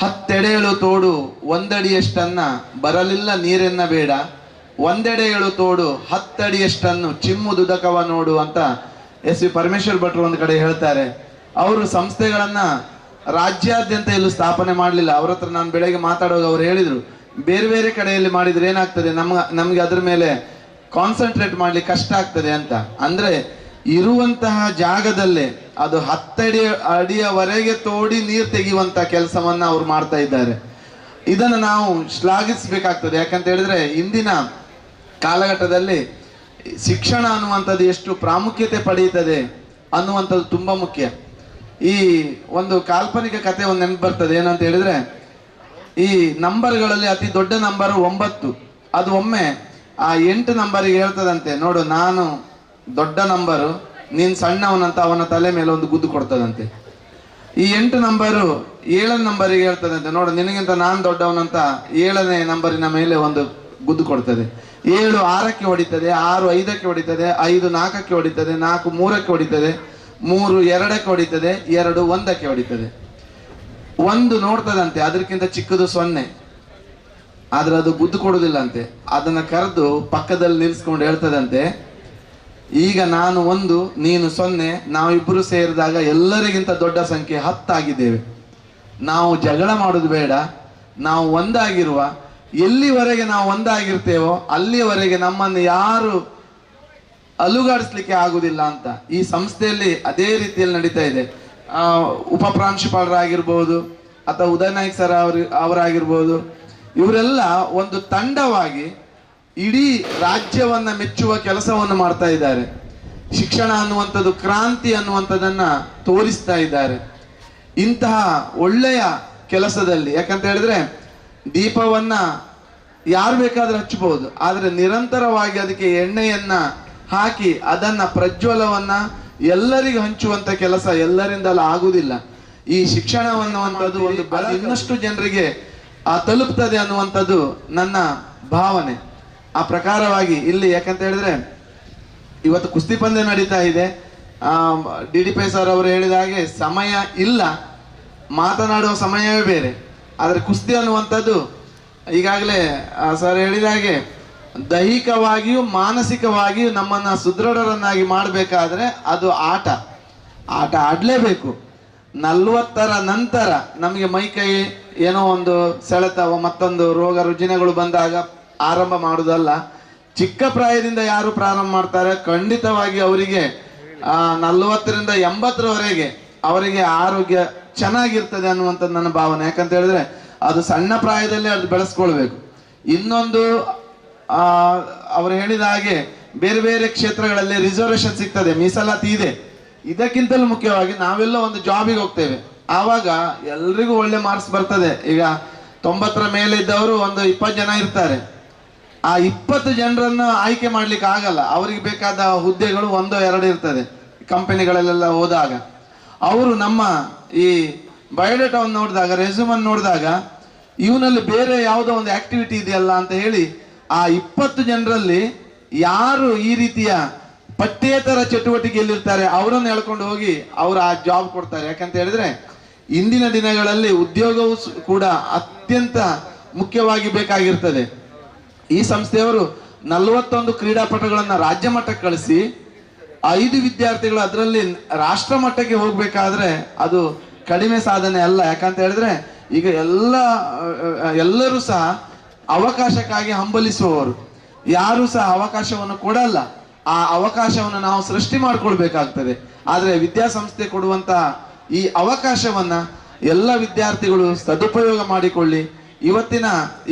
10 ಎಡೆಯಳು ತೋಡು 1 ಅಡಿಯಷ್ಟನ್ನ, ಬರಲಿಲ್ಲ ನೀರೆನ್ನ ಬೇಡ 1 ಎಡೆಯಳು ತೋಡು 10 ಅಡಿಯಷ್ಟನ್ನು, ಚಿಮ್ಮುದುದಕವ ನೋಡು ಅಂತ SV ಪರಮೇಶ್ವರ್ ಭಟ್ರು ಒಂದು ಕಡೆ ಹೇಳ್ತಾರೆ. ಅವರು ಸಂಸ್ಥೆಗಳನ್ನ ರಾಜ್ಯಾದ್ಯಂತ ಎಲ್ಲೂ ಸ್ಥಾಪನೆ ಮಾಡಲಿಲ್ಲ. ಅವ್ರ ಹತ್ರ ನಾನು ಬೆಳಗ್ಗೆ ಮಾತಾಡುವಾಗ ಅವ್ರು ಹೇಳಿದ್ರು, ಬೇರೆ ಬೇರೆ ಕಡೆಯಲ್ಲಿ ಮಾಡಿದ್ರೆ ಏನಾಗ್ತದೆ, ನಮ್ಗೆ ಅದ್ರ ಮೇಲೆ ಕಾನ್ಸಂಟ್ರೇಟ್ ಮಾಡ್ಲಿಕ್ಕೆ ಕಷ್ಟ ಆಗ್ತದೆ ಅಂತ. ಅಂದ್ರೆ ಇರುವಂತಹ ಜಾಗದಲ್ಲೇ ಅದು 10 ಅಡಿಯವರೆಗೆ ತೋಡಿ ನೀರು ತೆಗೆಯುವಂತ ಕೆಲಸವನ್ನ ಅವ್ರು ಮಾಡ್ತಾ ಇದ್ದಾರೆ. ಇದನ್ನು ನಾವು ಶ್ಲಾಘಿಸಬೇಕಾಗ್ತದೆ. ಯಾಕಂತ ಹೇಳಿದ್ರೆ ಇಂದಿನ ಕಾಲಘಟ್ಟದಲ್ಲಿ ಶಿಕ್ಷಣ ಅನ್ನುವಂಥದ್ದು ಎಷ್ಟು ಪ್ರಾಮುಖ್ಯತೆ ಪಡೆಯುತ್ತದೆ ಅನ್ನುವಂಥದ್ದು ತುಂಬಾ ಮುಖ್ಯ. ಈ ಒಂದು ಕಾಲ್ಪನಿಕ ಕಥೆ ಒಂದು ನೆನಪು ಬರ್ತದೆ. ಏನಂತ ಹೇಳಿದ್ರೆ, ಈ ನಂಬರ್ಗಳಲ್ಲಿ ಅತಿ ದೊಡ್ಡ ನಂಬರ್ 9. ಅದು ಒಮ್ಮೆ ಆ 8 ನಂಬರಿಗೆ ಹೇಳ್ತದಂತೆ, ನೋಡು ನಾನು ದೊಡ್ಡ ನಂಬರು, ನೀನ್ ಸಣ್ಣವನಂತ ಅವನ ತಲೆ ಮೇಲೆ ಒಂದು ಗುದ್ದು ಕೊಡ್ತದಂತೆ. ಈ 8 ನಂಬರು 7 ನಂಬರಿಗೆ ಹೇಳ್ತದಂತೆ, ನೋಡು ನಿನಗಿಂತ ನಾನು ದೊಡ್ಡವನಂತ 7ನೇ ನಂಬರಿನ ಮೇಲೆ ಒಂದು ಗುದ್ದು ಕೊಡ್ತದೆ. 7 6ಕ್ಕೆ ಹೊಡಿತದೆ, 6 5ಕ್ಕೆ ಹೊಡಿತದೆ, 5 4ಕ್ಕೆ ಹೊಡಿತದೆ, 4 3ಕ್ಕೆ ಹೊಡಿತದೆ, 3 2ಕ್ಕೆ ಹೊಡಿತದೆ, 2 1ಕ್ಕೆ ಹೊಡಿತದೆ. 1 ನೋಡ್ತದಂತೆ ಅದಕ್ಕಿಂತ ಚಿಕ್ಕದು 0, ಆದ್ರೆ ಅದು ಗುದ್ದು ಕೊಡುದಿಲ್ಲ ಅಂತೆ. ಅದನ್ನ ಕರೆದು ಪಕ್ಕದಲ್ಲಿ ನಿಲ್ಸ್ಕೊಂಡು ಹೇಳ್ತದಂತೆ, ಈಗ ನಾನು 1 ನೀನು 0, ನಾವಿಬ್ಬರು ಸೇರಿದಾಗ ಎಲ್ಲರಿಗಿಂತ ದೊಡ್ಡ ಸಂಖ್ಯೆ 10 ಆಗಿದ್ದೇವೆ. ನಾವು ಜಗಳ ಮಾಡೋದು ಬೇಡ, ನಾವು ಒಂದಾಗಿರುವ, ಎಲ್ಲಿವರೆಗೆ ನಾವು ಒಂದಾಗಿರ್ತೇವೋ ಅಲ್ಲಿವರೆಗೆ ನಮ್ಮನ್ನು ಯಾರು ಅಲುಗಾಡಿಸ್ಲಿಕ್ಕೆ ಆಗುದಿಲ್ಲ ಅಂತ ಈ ಸಂಸ್ಥೆಯಲ್ಲಿ ಅದೇ ರೀತಿಯಲ್ಲಿ ನಡೀತಾ ಇದೆ. ಉಪ ಪ್ರಾಂಶುಪಾಲರಾಗಿರ್ಬೋದು ಅಥವಾ ಉದಯ ನಾಯ್ಕ್ ಸರ್ ಅವರಾಗಿರ್ಬೋದು, ಇವರೆಲ್ಲ ಒಂದು ತಂಡವಾಗಿ ಇಡೀ ರಾಜ್ಯವನ್ನ ಮೆಚ್ಚುವ ಕೆಲಸವನ್ನು ಮಾಡ್ತಾ ಇದ್ದಾರೆ. ಶಿಕ್ಷಣ ಅನ್ನುವಂಥದ್ದು ಕ್ರಾಂತಿ ಅನ್ನುವಂಥದ್ದನ್ನ ತೋರಿಸ್ತಾ ಇದ್ದಾರೆ. ಇಂತಹ ಒಳ್ಳೆಯ ಕೆಲಸದಲ್ಲಿ, ಯಾಕಂತ ಹೇಳಿದ್ರೆ ದೀಪವನ್ನ ಯಾರು ಬೇಕಾದ್ರೆ ಹಚ್ಚಬಹುದು. ಆದರೆ ನಿರಂತರವಾಗಿ ಅದಕ್ಕೆ ಎಣ್ಣೆಯನ್ನ ಹಾಕಿ ಅದನ್ನ ಪ್ರಜ್ವಲವನ್ನ ಎಲ್ಲರಿಗೂ ಹಂಚುವಂತ ಕೆಲಸ ಎಲ್ಲರಿಂದಲೂ ಆಗುವುದಿಲ್ಲ. ಈ ಶಿಕ್ಷಣವನ್ನುವಂಥದ್ದು ಒಂದು ಇನ್ನಷ್ಟು ಜನರಿಗೆ ತಲುಪ್ತದೆ ಅನ್ನುವಂಥದ್ದು ನನ್ನ ಭಾವನೆ. ಆ ಪ್ರಕಾರವಾಗಿ ಇಲ್ಲಿ ಯಾಕಂತ ಹೇಳಿದ್ರೆ ಇವತ್ತು ಕುಸ್ತಿ ಪಂದ್ಯ ನಡೀತಾ ಇದೆ. DDP ಸರ್ ಅವರು ಹೇಳಿದ ಹಾಗೆ ಸಮಯ ಇಲ್ಲ, ಮಾತನಾಡುವ ಸಮಯವೇ ಬೇರೆ. ಆದರೆ ಕುಸ್ತಿ ಅನ್ನುವಂಥದ್ದು ಈಗಾಗಲೇ ಸರ್ ಹೇಳಿದ ಹಾಗೆ ದೈಹಿಕವಾಗಿಯೂ ಮಾನಸಿಕವಾಗಿಯೂ ನಮ್ಮನ್ನು ಸುದೃಢರನ್ನಾಗಿ ಮಾಡಬೇಕಾದ್ರೆ ಅದು ಆಟ ಆಡಲೇಬೇಕು. 40ರ ನಂತರ ನಮಗೆ ಮೈಕೈ ಏನೋ ಒಂದು ಸೆಳೆತವ ಮತ್ತೊಂದು ರೋಗ ರುಜಿನಗಳು ಬಂದಾಗ ಆರಂಭ ಮಾಡುವುದಲ್ಲ. ಚಿಕ್ಕ ಪ್ರಾಯದಿಂದ ಯಾರು ಪ್ರಾರಂಭ ಮಾಡ್ತಾರೆ ಖಂಡಿತವಾಗಿ ಅವರಿಗೆ 40ರಿಂದ 80ರವರೆಗೆ ಅವರಿಗೆ ಆರೋಗ್ಯ ಚೆನ್ನಾಗಿರ್ತದೆ ಅನ್ನುವಂಥದ್ದು ನನ್ನ ಭಾವನೆ. ಯಾಕಂತ ಹೇಳಿದ್ರೆ ಅದು ಸಣ್ಣ ಪ್ರಾಯದಲ್ಲೇ ಅದು ಬೆಳೆಸ್ಕೊಳ್ಬೇಕು. ಇನ್ನೊಂದು ಅವರು ಹೇಳಿದ ಹಾಗೆ ಬೇರೆ ಬೇರೆ ಕ್ಷೇತ್ರಗಳಲ್ಲಿ ರಿಸರ್ವೇಶನ್ ಸಿಗ್ತದೆ, ಮೀಸಲಾತಿ ಇದೆ. ಇದಕ್ಕಿಂತಲೂ ಮುಖ್ಯವಾಗಿ ನಾವೆಲ್ಲ ಒಂದು ಜಾಬಿಗೆ ಹೋಗ್ತೇವೆ, ಆವಾಗ ಎಲ್ರಿಗೂ ಒಳ್ಳೆ ಮಾರ್ಕ್ಸ್ ಬರ್ತದೆ. ಈಗ 90ರ ಮೇಲೆ ಇದ್ದವರು ಒಂದು 20 ಜನ ಇರ್ತಾರೆ. ಆ 20 ಜನರನ್ನು ಆಯ್ಕೆ ಮಾಡ್ಲಿಕ್ಕೆ ಆಗಲ್ಲ. ಅವರಿಗೆ ಬೇಕಾದ ಹುದ್ದೆಗಳು 1-2 ಇರ್ತದೆ ಕಂಪನಿಗಳಲ್ಲೆಲ್ಲ ಹೋದಾಗ. ಅವರು ನಮ್ಮ ಈ ಬಯೋಡೇಟಾವನ್ನು ನೋಡಿದಾಗ, ರೆಸ್ಯೂಮನ್ನು ನೋಡಿದಾಗ ಇವನಲ್ಲಿ ಬೇರೆ ಯಾವುದೋ ಒಂದು ಆಕ್ಟಿವಿಟಿ ಇದೆಯಲ್ಲ ಅಂತ ಹೇಳಿ ಆ 20 ಜನರಲ್ಲಿ ಯಾರು ಈ ರೀತಿಯ ಪಠ್ಯೇತರ ಚಟುವಟಿಕೆಯಲ್ಲಿರ್ತಾರೆ ಅವರನ್ನು ಎಳ್ಕೊಂಡು ಹೋಗಿ ಅವರು ಆ ಜಾಬ್ ಕೊಡ್ತಾರೆ. ಯಾಕಂತ ಹೇಳಿದ್ರೆ ಇಂದಿನ ದಿನಗಳಲ್ಲಿ ಉದ್ಯೋಗವು ಕೂಡ ಅತ್ಯಂತ ಮುಖ್ಯವಾಗಿ ಬೇಕಾಗಿರ್ತದೆ. ಈ ಸಂಸ್ಥೆಯವರು 41 ಕ್ರೀಡಾಪಟುಗಳನ್ನ ರಾಜ್ಯ ಮಟ್ಟಕ್ಕೆ ಕಳಿಸಿ 5 ವಿದ್ಯಾರ್ಥಿಗಳು ಅದರಲ್ಲಿ ರಾಷ್ಟ್ರ ಮಟ್ಟಕ್ಕೆ ಹೋಗ್ಬೇಕಾದ್ರೆ ಅದು ಕಡಿಮೆ ಸಾಧನೆ ಅಲ್ಲ. ಯಾಕಂತ ಹೇಳಿದ್ರೆ ಈಗ ಎಲ್ಲರೂ ಸಹ ಅವಕಾಶಕ್ಕಾಗಿ ಹಂಬಲಿಸುವವರು, ಯಾರು ಸಹ ಅವಕಾಶವನ್ನು ಕೊಡಲ್ಲ. ಆ ಅವಕಾಶವನ್ನು ನಾವು ಸೃಷ್ಟಿ ಮಾಡ್ಕೊಳ್ಬೇಕಾಗ್ತದೆ. ಆದರೆ ವಿದ್ಯಾಸಂಸ್ಥೆ ಕೊಡುವಂತ ಈ ಅವಕಾಶವನ್ನ ಎಲ್ಲ ವಿದ್ಯಾರ್ಥಿಗಳು ಸದುಪಯೋಗ ಮಾಡಿಕೊಳ್ಳಿ. ಇವತ್ತಿನ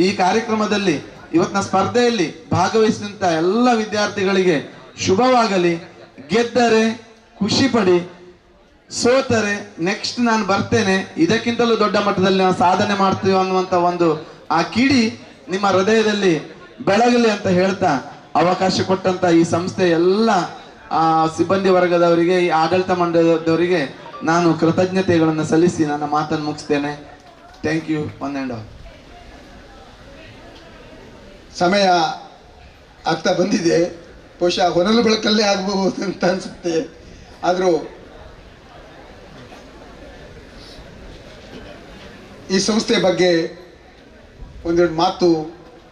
ಈ ಕಾರ್ಯಕ್ರಮದಲ್ಲಿ, ಇವತ್ತಿನ ಸ್ಪರ್ಧೆಯಲ್ಲಿ ಭಾಗವಹಿಸಿದಂತ ಎಲ್ಲ ವಿದ್ಯಾರ್ಥಿಗಳಿಗೆ ಶುಭವಾಗಲಿ. ಗೆದ್ದರೆ ಖುಷಿ ಪಡಿ, ಸೋತರೆ ನೆಕ್ಸ್ಟ್ ನಾನು ಬರ್ತೇನೆ, ಇದಕ್ಕಿಂತಲೂ ದೊಡ್ಡ ಮಟ್ಟದಲ್ಲಿ ನಾವು ಸಾಧನೆ ಮಾಡ್ತೀವಿ ಅನ್ನುವಂತ ಒಂದು ಆ ಕಿಡಿ ನಿಮ್ಮ ಹೃದಯದಲ್ಲಿ ಬೆಳಗಲಿ ಅಂತ ಹೇಳ್ತಾ, ಅವಕಾಶ ಕೊಟ್ಟಂತ ಈ ಸಂಸ್ಥೆ ಎಲ್ಲ ಸಿಬ್ಬಂದಿ ವರ್ಗದವರಿಗೆ, ಈ ಆಡಳಿತ ಮಂಡಳದವರಿಗೆ ನಾನು ಕೃತಜ್ಞತೆಗಳನ್ನು ಸಲ್ಲಿಸಿ ನನ್ನ ಮಾತನ್ನು ಮುಗಿಸ್ತೇನೆ. Thank you. One and all. ಸಮಯ ಆಗ್ತಾ ಬಂದಿದೆ. ಬಹುಶಃ ಹೊನಲು ಬೆಳಕಲ್ಲೇ ಆಗಬಹುದು ಅಂತ ಅನಿಸುತ್ತೆ. ಆದರೂ ಈ ಸಂಸ್ಥೆ ಬಗ್ಗೆ ಒಂದೆರಡು ಮಾತು,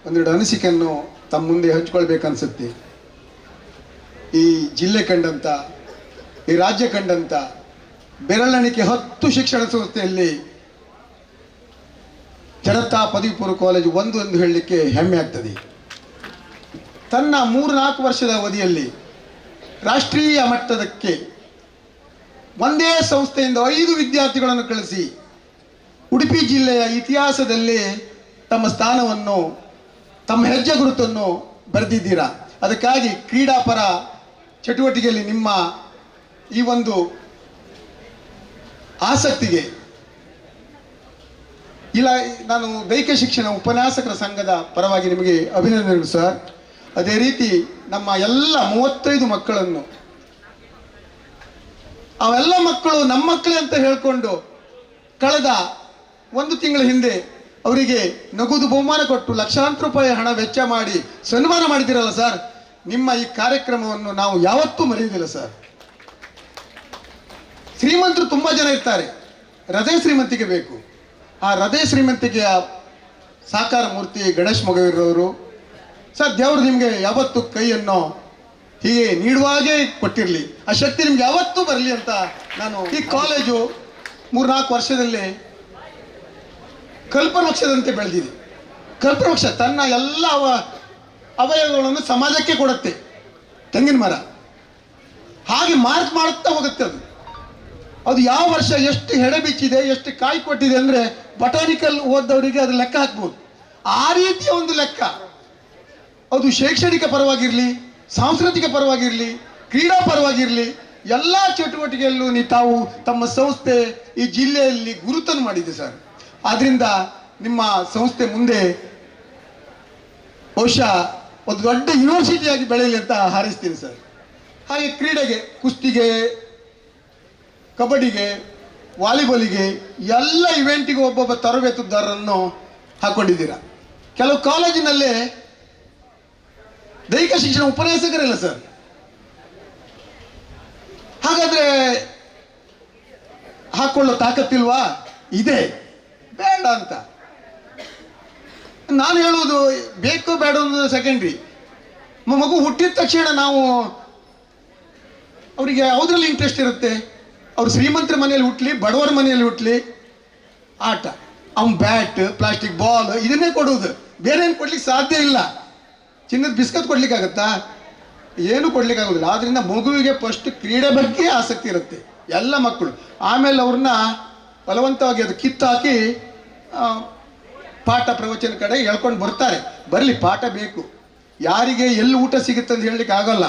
ಒಂದೆರಡು ಅನಿಸಿಕೆಯನ್ನು ತಮ್ಮ ಮುಂದೆ ಹಂಚ್ಕೊಳ್ಬೇಕನ್ಸುತ್ತೆ. ಈ ಜಿಲ್ಲೆ ಕಂಡಂಥ, ಈ ರಾಜ್ಯ ಕಂಡಂಥ ಬೆರಳೆಣಿಕೆ 10 ಶಿಕ್ಷಣ ಸಂಸ್ಥೆಯಲ್ಲಿ ಜನತಾ ಪದವಿ ಪೂರ್ವ ಕಾಲೇಜು ಒಂದು ಹೇಳಲಿಕ್ಕೆ ಹೆಮ್ಮೆ ಆಗ್ತದೆ. ತನ್ನ 3-4 ವರ್ಷದ ಅವಧಿಯಲ್ಲಿ ರಾಷ್ಟ್ರೀಯ ಮಟ್ಟದಕ್ಕೆ ಒಂದೇ ಸಂಸ್ಥೆಯಿಂದ 5 ವಿದ್ಯಾರ್ಥಿಗಳನ್ನು ಕಳಿಸಿ ಉಡುಪಿ ಜಿಲ್ಲೆಯ ಇತಿಹಾಸದಲ್ಲಿ ತಮ್ಮ ಸ್ಥಾನವನ್ನು, ತಮ್ಮ ಹೆಜ್ಜೆ ಗುರುತನ್ನು ಬರೆದಿದ್ದೀರಾ. ಅದಕ್ಕಾಗಿ ಕ್ರೀಡಾಪರ ಚಟುವಟಿಕೆಯಲ್ಲಿ ನಿಮ್ಮ ಈ ಒಂದು ಆಸಕ್ತಿಗೆ ನಾನು ದೈಹಿಕ ಶಿಕ್ಷಣ ಉಪನ್ಯಾಸಕರ ಸಂಘದ ಪರವಾಗಿ ನಿಮಗೆ ಅಭಿನಂದನೆಗಳು ಸರ್. ಅದೇ ರೀತಿ ನಮ್ಮ ಎಲ್ಲ 35 ಮಕ್ಕಳನ್ನು, ಅವೆಲ್ಲ ಮಕ್ಕಳು ನಮ್ಮ ಮಕ್ಕಳೇ ಅಂತ ಹೇಳಿಕೊಂಡು ಕಳೆದ 1 ತಿಂಗಳ ಹಿಂದೆ ಅವರಿಗೆ ನಗದು ಬಹುಮಾನ ಕೊಟ್ಟು ಲಕ್ಷಾಂತರ ರೂಪಾಯಿ ಹಣ ವೆಚ್ಚ ಮಾಡಿ ಸನ್ಮಾನ ಮಾಡಿದಿರಲ್ಲ ಸರ್. ನಿಮ್ಮ ಈ ಕಾರ್ಯಕ್ರಮವನ್ನು ನಾವು ಯಾವತ್ತೂ ಮರೆಯುವುದಿಲ್ಲ ಸರ್. ಶ್ರೀಮಂತರು ತುಂಬ ಜನ ಇರ್ತಾರೆ, ಹೃದಯ ಶ್ರೀಮಂತಿಕೆ ಬೇಕು. ಆ ಹೃದಯ ಶ್ರೀಮಂತಿಕೆಯ ಸಾಕಾರ ಮೂರ್ತಿ ಗಣೇಶ್ ಮೊಗವೀರವರು ಸರ್. ದೇವರು ನಿಮಗೆ ಯಾವತ್ತೂ ಕೈಯನ್ನು ಹೀಗೆ ನೀಡುವಾಗೇ ಕೊಟ್ಟಿರಲಿ, ಆ ಶಕ್ತಿ ನಿಮ್ಗೆ ಯಾವತ್ತೂ ಬರಲಿ ಅಂತ ನಾನು ಈ ಕಾಲೇಜು 3-4 ವರ್ಷದಲ್ಲಿ ಕಲ್ಪವೃಕ್ಷದಂತೆ ಬೆಳೆದಿದೆ. ಕಲ್ಪವೃಕ್ಷ ತನ್ನ ಎಲ್ಲ ಅವಯವಗಳನ್ನು ಸಮಾಜಕ್ಕೆ ಕೊಡುತ್ತೆ. ತೆಂಗಿನ ಮರ ಹಾಗೆ ಮಾಡುತ್ತಾ ಹೋಗುತ್ತೆ. ಅದು ಯಾವ ವರ್ಷ ಎಷ್ಟು ಹೆಡೆ ಬಿಚ್ಚಿದೆ, ಎಷ್ಟು ಕಾಯಿ ಕೊಟ್ಟಿದೆ ಅಂದರೆ ಬಟಾನಿಕಲ್ ಓದವರಿಗೆ ಅದು ಲೆಕ್ಕ ಹಾಕ್ಬೋದು. ಆ ರೀತಿಯ ಒಂದು ಲೆಕ್ಕ ಅದು ಶೈಕ್ಷಣಿಕ ಪರವಾಗಿರಲಿ, ಸಾಂಸ್ಕೃತಿಕ ಪರವಾಗಿರಲಿ, ಕ್ರೀಡಾ ಪರವಾಗಿರಲಿ, ಎಲ್ಲ ಚಟುವಟಿಕೆಯಲ್ಲೂ ತಾವು ತಮ್ಮ ಸಂಸ್ಥೆ ಈ ಜಿಲ್ಲೆಯಲ್ಲಿ ಗುರುತನ್ನು ಮಾಡಿದೆ ಸರ್. ಆದ್ದರಿಂದ ನಿಮ್ಮ ಸಂಸ್ಥೆ ಮುಂದೆ ಬಹುಶಃ ಒಂದು ದೊಡ್ಡ ಯೂನಿವರ್ಸಿಟಿಯಾಗಿ ಬೆಳೆಯಲಿ ಅಂತ ಹಾರೈಸ್ತೀನಿ ಸರ್. ಹಾಗೆ ಕ್ರೀಡೆಗೆ, ಕುಸ್ತಿಗೆ, ಕಬಡ್ಡಿಗೆ, ವಾಲಿಬಾಲಿಗೆ ಎಲ್ಲ ಇವೆಂಟಿಗೆ ಒಬ್ಬೊಬ್ಬ ತರಬೇತುದಾರರನ್ನು ಹಾಕೊಂಡಿದ್ದೀರಾ. ಕೆಲವು ಕಾಲೇಜಿನಲ್ಲೇ ದೈಹಿಕ ಶಿಕ್ಷಣ ಉಪನ್ಯಾಸಕರಿಲ್ಲ ಸರ್. ಹಾಗಾದ್ರೆ ಹಾಕೊಳ್ಳೋ ತಾಕತ್ತಿಲ್ವಾ? ಇದೆ, ಬೇಡ ಅಂತ ನಾನು ಹೇಳುವುದು. ಬೇಕು ಬೇಡ ಅನ್ನೋದು ಸೆಕೆಂಡ್ರಿ. ಮಗು ಹುಟ್ಟಿದ ತಕ್ಷಣ ನಾವು ಅವರಿಗೆ ಯಾವುದ್ರಲ್ಲಿ ಇಂಟ್ರೆಸ್ಟ್ ಇರುತ್ತೆ? ಅವ್ರು ಶ್ರೀಮಂತರ ಮನೆಯಲ್ಲಿ ಹುಟ್ಟಲಿ, ಬಡವರ ಮನೆಯಲ್ಲಿ ಹುಟ್ಟಲಿ, ಆಟ, ಅವ್ನು ಬ್ಯಾಟ್, ಪ್ಲಾಸ್ಟಿಕ್ ಬಾಲ್ ಇದನ್ನೇ ಕೊಡುವುದು, ಬೇರೆ ಏನು ಕೊಡ್ಲಿಕ್ಕೆ ಸಾಧ್ಯ ಇಲ್ಲ. ಚಿನ್ನದ ಬಿಸ್ಕತ್ ಕೊಡ್ಲಿಕ್ಕಾಗತ್ತಾ? ಏನು ಕೊಡ್ಲಿಕ್ಕಾಗೋದಿಲ್ಲ. ಆದ್ರಿಂದ ಮಗುವಿಗೆ ಫಸ್ಟ್ ಕ್ರೀಡೆ ಬಗ್ಗೆ ಆಸಕ್ತಿ ಇರುತ್ತೆ ಎಲ್ಲ ಮಕ್ಕಳು. ಆಮೇಲೆ ಅವ್ರನ್ನ ಬಲವಂತವಾಗಿ ಅದು ಕಿತ್ತಾಕಿ ಪಾಠ ಪ್ರವಚನ ಕಡೆ ಹೇಳ್ಕೊಂಡು ಬರ್ತಾರೆ. ಬರಲಿ, ಪಾಠ ಬೇಕು. ಯಾರಿಗೆ ಎಲ್ಲಿ ಊಟ ಸಿಗುತ್ತೆ ಅಂತ ಹೇಳಲಿಕ್ಕೆ ಆಗಲ್ಲ.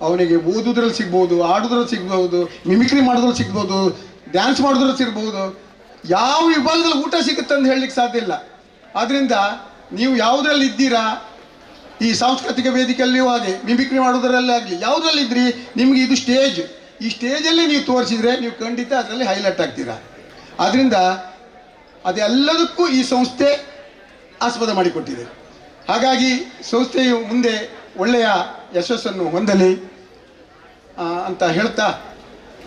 ಅವನಿಗೆ ಓದುದ್ರಲ್ಲಿ ಸಿಗ್ಬೋದು, ಆಡೋದ್ರಲ್ಲಿ ಸಿಗ್ಬೋದು, ಮಿಮಿಕ್ರಿ ಮಾಡೋದ್ರಲ್ಲಿ ಸಿಗ್ಬೋದು, ಡ್ಯಾನ್ಸ್ ಮಾಡೋದ್ರಲ್ಲಿ ಸಿಗ್ಬೋದು. ಯಾವ ವಿಭಾಗದಲ್ಲಿ ಊಟ ಸಿಗುತ್ತೆ ಅಂತ ಹೇಳಲಿಕ್ಕೆ ಸಾಧ್ಯ ಇಲ್ಲ. ಆದ್ದರಿಂದ ನೀವು ಯಾವುದ್ರಲ್ಲಿ ಇದ್ದೀರಾ, ಈ ಸಾಂಸ್ಕೃತಿಕ ವೇದಿಕೆಯಲ್ಲಿಯೂ ಹಾಗೆ, ಮಿಮಿಕ್ರಿ ಮಾಡೋದ್ರಲ್ಲೇ ಆಗಲಿ, ಯಾವುದ್ರಲ್ಲಿ ಇದ್ರಿ, ನಿಮಗೆ ಇದು ಸ್ಟೇಜ್. ಈ ಸ್ಟೇಜಲ್ಲಿ ನೀವು ತೋರಿಸಿದ್ರೆ ನೀವು ಖಂಡಿತ ಅದರಲ್ಲಿ ಹೈಲೈಟ್ ಆಗ್ತೀರಾ. ಆದ್ದರಿಂದ ಅದೆಲ್ಲದಕ್ಕೂ ಈ ಸಂಸ್ಥೆ ಆಸ್ಪದ ಮಾಡಿಕೊಟ್ಟಿದೆ. ಹಾಗಾಗಿ ಸಂಸ್ಥೆಯು ಮುಂದೆ ಒಳ್ಳೆಯ ಯಶಸ್ಸನ್ನು ಹೊಂದಲಿ ಅಂತ ಹೇಳ್ತಾ,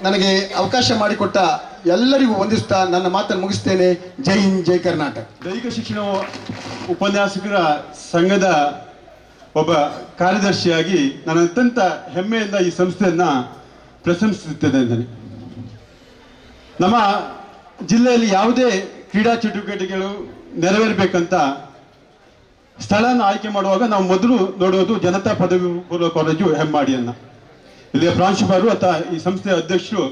ನನಗೆ ಅವಕಾಶ ಮಾಡಿಕೊಟ್ಟ ಎಲ್ಲರಿಗೂ ವಂದಿಸ್ತಾ ನನ್ನ ಮಾತನ್ನು ಮುಗಿಸ್ತೇನೆ. ಜೈ ಹಿಂದ್, ಜೈ ಕರ್ನಾಟಕ. ದೈಹಿಕ ಶಿಕ್ಷಣ ಉಪನ್ಯಾಸಕರ ಸಂಘದ ಒಬ್ಬ ಕಾರ್ಯದರ್ಶಿಯಾಗಿ ನಾನು ಅತ್ಯಂತ ಹೆಮ್ಮೆಯಿಂದ ಈ ಸಂಸ್ಥೆಯನ್ನು ಪ್ರಶಂಸಿಸುತ್ತಿದ್ದೇನೆ. ನಮ್ಮ ಜಿಲ್ಲೆಯಲ್ಲಿ ಯಾವುದೇ ಕ್ರೀಡಾ ಚಟುವಟಿಕೆಗಳು ನೆರವೇರಬೇಕಂತ ಸ್ಥಳನ ಆಯ್ಕೆ ಮಾಡುವಾಗ ನಾವು ಮೊದಲು ನೋಡುವುದು ಜನತಾ ಪದವಿ ಪೂರ್ವ ಕಾಲೇಜು ಹೆಮ್ಮಾಡಿಯನ್ನು. ಇಲ್ಲಿಯ ಪ್ರಾಂಶುಪಾಲರು ಅಥವಾ ಈ ಸಂಸ್ಥೆಯ ಅಧ್ಯಕ್ಷರು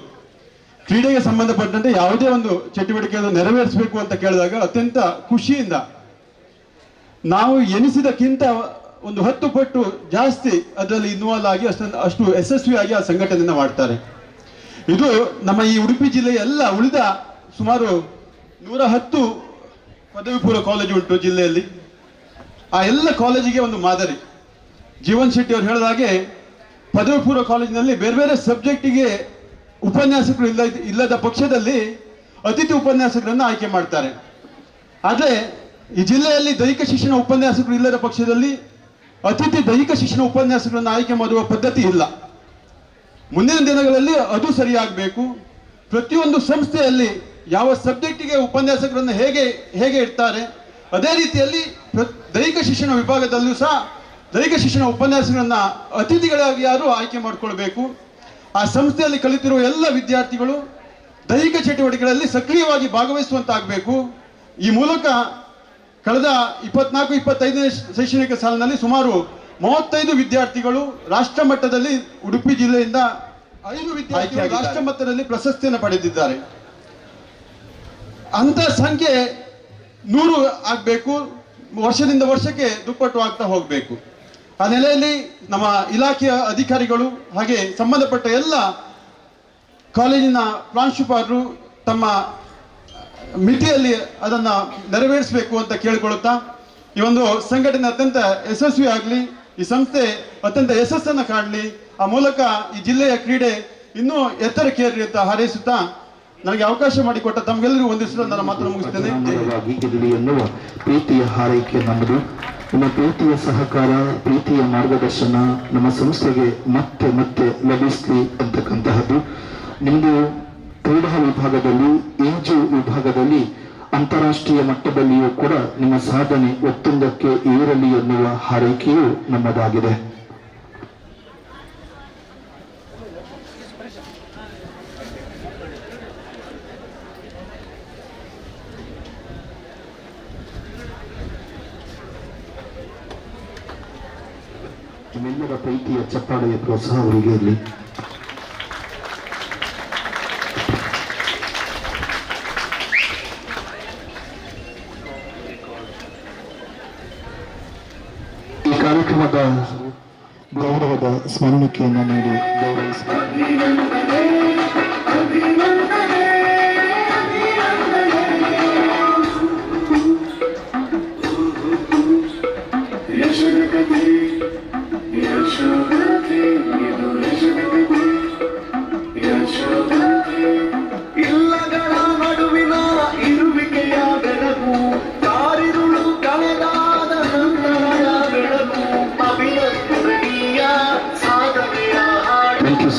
ಕ್ರೀಡೆಗೆ ಸಂಬಂಧಪಟ್ಟಂತೆ ಯಾವುದೇ ಒಂದು ಚಟುವಟಿಕೆಯನ್ನು ನೆರವೇರಿಸಬೇಕು ಅಂತ ಕೇಳಿದಾಗ ಅತ್ಯಂತ ಖುಷಿಯಿಂದ, ನಾವು ಎನಿಸಿದಕ್ಕಿಂತ ಒಂದು 10 ಪಟ್ಟು ಜಾಸ್ತಿ ಅದರಲ್ಲಿ ಇನ್ವಾಲ್ವ್ ಆಗಿ ಅಷ್ಟು ಯಶಸ್ವಿಯಾಗಿ ಆ ಸಂಘಟನೆಯನ್ನು ಮಾಡ್ತಾರೆ. ಇದು ನಮ್ಮ ಈ ಉಡುಪಿ ಜಿಲ್ಲೆಯ ಎಲ್ಲ ಉಳಿದ ಸುಮಾರು 110 ಪದವಿ ಪೂರ್ವ ಕಾಲೇಜು ಉಂಟು ಜಿಲ್ಲೆಯಲ್ಲಿ. ಆ ಎಲ್ಲ ಕಾಲೇಜಿಗೆ ಒಂದು ಮಾದರಿ. ಜೀವನ್ ಶೆಟ್ಟಿ ಅವರು ಹೇಳಿದ ಹಾಗೆ ಪದವಿ ಪೂರ್ವ ಕಾಲೇಜಿನಲ್ಲಿ ಬೇರೆ ಬೇರೆ ಸಬ್ಜೆಕ್ಟಿಗೆ ಉಪನ್ಯಾಸಕರು ಇಲ್ಲದ ಪಕ್ಷದಲ್ಲಿ ಅತಿಥಿ ಉಪನ್ಯಾಸಕರನ್ನು ಆಯ್ಕೆ ಮಾಡ್ತಾರೆ. ಆದರೆ ಈ ಜಿಲ್ಲೆಯಲ್ಲಿ ದೈಹಿಕ ಶಿಕ್ಷಣ ಉಪನ್ಯಾಸಕರು ಇಲ್ಲದ ಪಕ್ಷದಲ್ಲಿ ಅತಿಥಿ ದೈಹಿಕ ಶಿಕ್ಷಣ ಉಪನ್ಯಾಸಕರನ್ನು ಆಯ್ಕೆ ಮಾಡುವ ಪದ್ಧತಿ ಇಲ್ಲ. ಮುಂದಿನ ದಿನಗಳಲ್ಲಿ ಅದು ಸರಿಯಾಗಬೇಕು. ಪ್ರತಿಯೊಂದು ಸಂಸ್ಥೆಯಲ್ಲಿ ಯಾವ ಸಬ್ಜೆಕ್ಟಿಗೆ ಉಪನ್ಯಾಸಕರನ್ನು ಹೇಗೆ ಇಡ್ತಾರೆ, ಅದೇ ರೀತಿಯಲ್ಲಿ ದೈಹಿಕ ಶಿಕ್ಷಣ ವಿಭಾಗದಲ್ಲೂ ಸಹ ದೈಹಿಕ ಶಿಕ್ಷಣ ಉಪನ್ಯಾಸಕರನ್ನ ಅತಿಥಿಗಳಾಗಿ ಯಾರು ಆಯ್ಕೆ ಮಾಡಿಕೊಳ್ಬೇಕು. ಆ ಸಂಸ್ಥೆಯಲ್ಲಿ ಕಲಿತಿರುವ ಎಲ್ಲ ವಿದ್ಯಾರ್ಥಿಗಳು ದೈಹಿಕ ಚಟುವಟಿಕೆಗಳಲ್ಲಿ ಸಕ್ರಿಯವಾಗಿ ಭಾಗವಹಿಸುವಂತಾಗಬೇಕು. ಈ ಮೂಲಕ ಕಳೆದ 24-25ನೇ ಶೈಕ್ಷಣಿಕ ಸಾಲಿನಲ್ಲಿ ಸುಮಾರು 35 ವಿದ್ಯಾರ್ಥಿಗಳು ರಾಷ್ಟ್ರ ಮಟ್ಟದಲ್ಲಿ, ಉಡುಪಿ ಜಿಲ್ಲೆಯಿಂದ 5 ವಿದ್ಯಾರ್ಥಿಗಳು ರಾಷ್ಟ್ರ ಮಟ್ಟದಲ್ಲಿ ಪ್ರಶಸ್ತಿಯನ್ನು ಪಡೆದಿದ್ದಾರೆ. ಅಂತ ಸಂಖ್ಯೆ 100 ಆಗಬೇಕು. ವರ್ಷದಿಂದ ವರ್ಷಕ್ಕೆ ದುಪ್ಪಟ್ಟು ಆಗ್ತಾ ಹೋಗಬೇಕು. ಆ ನೆಲೆಯಲ್ಲಿ ನಮ್ಮ ಇಲಾಖೆಯ ಅಧಿಕಾರಿಗಳು ಹಾಗೆ ಸಂಬಂಧಪಟ್ಟ ಎಲ್ಲ ಕಾಲೇಜಿನ ಪ್ರಾಂಶುಪಾಲರು ತಮ್ಮ ಮಿತಿಯಲ್ಲಿ ಅದನ್ನು ನೆರವೇರಿಸಬೇಕು ಅಂತ ಕೇಳಿಕೊಳ್ಳುತ್ತಾ, ಈ ಒಂದು ಸಂಘಟನೆ ಅತ್ಯಂತ ಯಶಸ್ವಿ ಆಗಲಿ, ಈ ಸಂಸ್ಥೆ ಅತ್ಯಂತ ಯಶಸ್ಸನ್ನು ಕಾಣಲಿ, ಆ ಮೂಲಕ ಈ ಜಿಲ್ಲೆಯ ಕ್ರೀಡೆ ಇನ್ನೂ ಎತ್ತರಕ್ಕೇರಲಿ ಅಂತ ಹಾರೈಸುತ್ತಾ ನನಗೆ ಅವಕಾಶ ಮಾಡಿಕೊಟ್ಟ ತಮಗೆಲ್ಲರಿಗೂ ವಂದಿಸುತ್ತಾ ನನ್ನ ಮಾತನ್ನು ಮುಗಿಸ್ತೇನೆ. ಗೆಲ್ಲಲಿ ಎನ್ನುವ ಪ್ರೀತಿಯ ಹಾರೈಕೆ ನಮ್ಮದು. ನಿಮ್ಮ ಪ್ರೀತಿಯ ಸಹಕಾರ, ಪ್ರೀತಿಯ ಮಾರ್ಗದರ್ಶನ ನಮ್ಮ ಸಂಸ್ಥೆಗೆ ಮತ್ತೆ ಮತ್ತೆ ಲಭಿಸಲಿ ಅಂತಕ್ಕಂತಹದ್ದು. ನಿಮ್ಮದು ಕ್ರೀಡಾ ವಿಭಾಗದಲ್ಲಿ, ಈಜು ವಿಭಾಗದಲ್ಲಿ, ಅಂತಾರಾಷ್ಟ್ರೀಯ ಮಟ್ಟದಲ್ಲಿಯೂ ಕೂಡ ನಿಮ್ಮ ಸಾಧನೆ ಒತ್ತುಂಗಕ್ಕೆ ಏರಲಿ ಎನ್ನುವ ಹಾರೈಕೆಯೂ ನಮ್ಮದಾಗಿದೆ. ನಿಮ್ಮೆಲ್ಲರ ಪ್ರೀತಿಯ ಚಪ್ಪಾಳೆಯ ಪ್ರೋತ್ಸಾಹ ಅವರಿಗೆ ಇರಲಿ. ಈ ಕಾರ್ಯಕ್ರಮದ ಗೌರವದ ಸ್ಮರಣಿಕೆಯನ್ನು ನೀಡಿ ಗೌರವಿಸುತ್ತಾರೆ.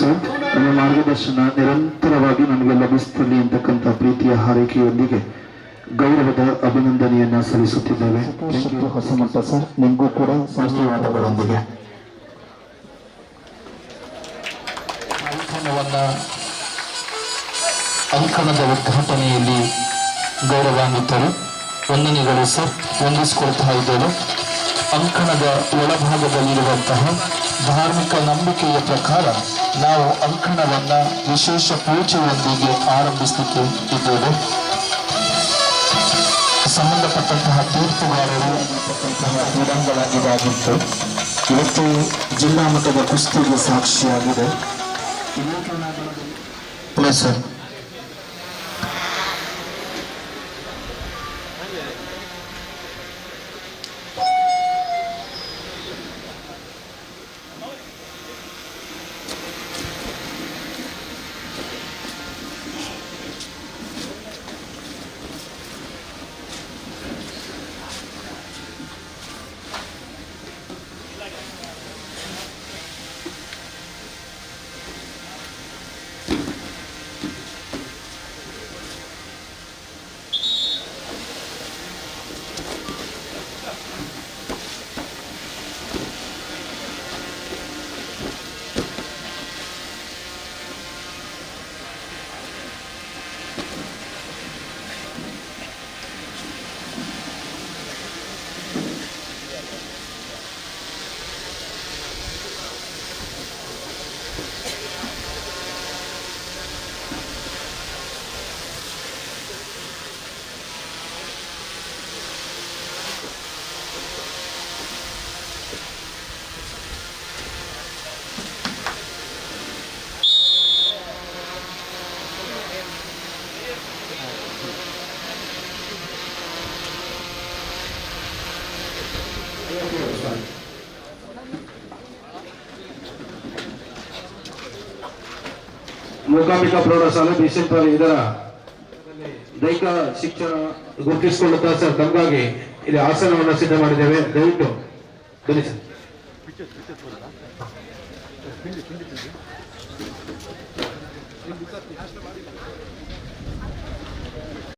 ಸರ್, ನಿಮ್ಮ ಮಾರ್ಗದರ್ಶನ ನಿರಂತರವಾಗಿ ನಮಗೆ ಲಭಿಸುತ್ತಲಿ ಅಂತಕ್ಕಂಥ ಪ್ರೀತಿಯ ಹಾರೈಕೆಯೊಂದಿಗೆ ಗೌರವದ ಅಭಿನಂದನೆಯನ್ನ ಸಲ್ಲಿಸುತ್ತಿದ್ದೇವೆ. ಹೊಸಮಠ ಸರ್, ನಿಮಗೂ ಕೂಡ ಸಂಸ್ಥೆವಾದಗಳೊಂದಿಗೆ ಅಂಕಣದ ಉದ್ಘಾಟನೆಯಲ್ಲಿ ಗೌರವಾನ್ವಿತರು ವಂದನೆಗಳು ಸರ್, ವಂದಿಸಿಕೊಳ್ತಾ ಇದ್ದೇವೆ. ಅಂಕಣದ ಒಳಭಾಗದಲ್ಲಿರುವಂತಹ ಧಾರ್ಮಿಕ ನಂಬಿಕೆಯ ಪ್ರಕಾರ ನಾವು ಅಂಕಣವನ್ನು ವಿಶೇಷ ಪೂಜೆಯೊಂದಿಗೆ ಆರಂಭಿಸಲಿಕ್ಕೆ ಇದ್ದೇವೆ. ಸಂಬಂಧಪಟ್ಟಂತಹ ತೀರ್ಪುಗಾರರು ಕ್ರೀಡಾಂಗಣ ಇದಾಗಿತ್ತು. ಇವತ್ತು ಜಿಲ್ಲಾ ಮಟ್ಟದ ಕುಸ್ತಿಗೆ ಸಾಕ್ಷಿಯಾಗಿದೆ. ಸರ್, ಮೂಕಾಂಬಿಕಾ ಪ್ರೌಢಶಾಲೆ ಬೀಸೆಂಪಲ್ಲಿ ಇದರ ದೈಹಿಕ ಶಿಕ್ಷಣ ಗುರುತಿಸಿಕೊಳ್ಳುತ್ತಾ ಸರ್, ತಮಗಾಗಿ ಇಲ್ಲಿ ಆಸನವನ್ನು ಸಿದ್ಧ ಮಾಡಿದ್ದೇವೆ. ದಯವಿಟ್ಟು ಬನ್ನಿ ಸರ್.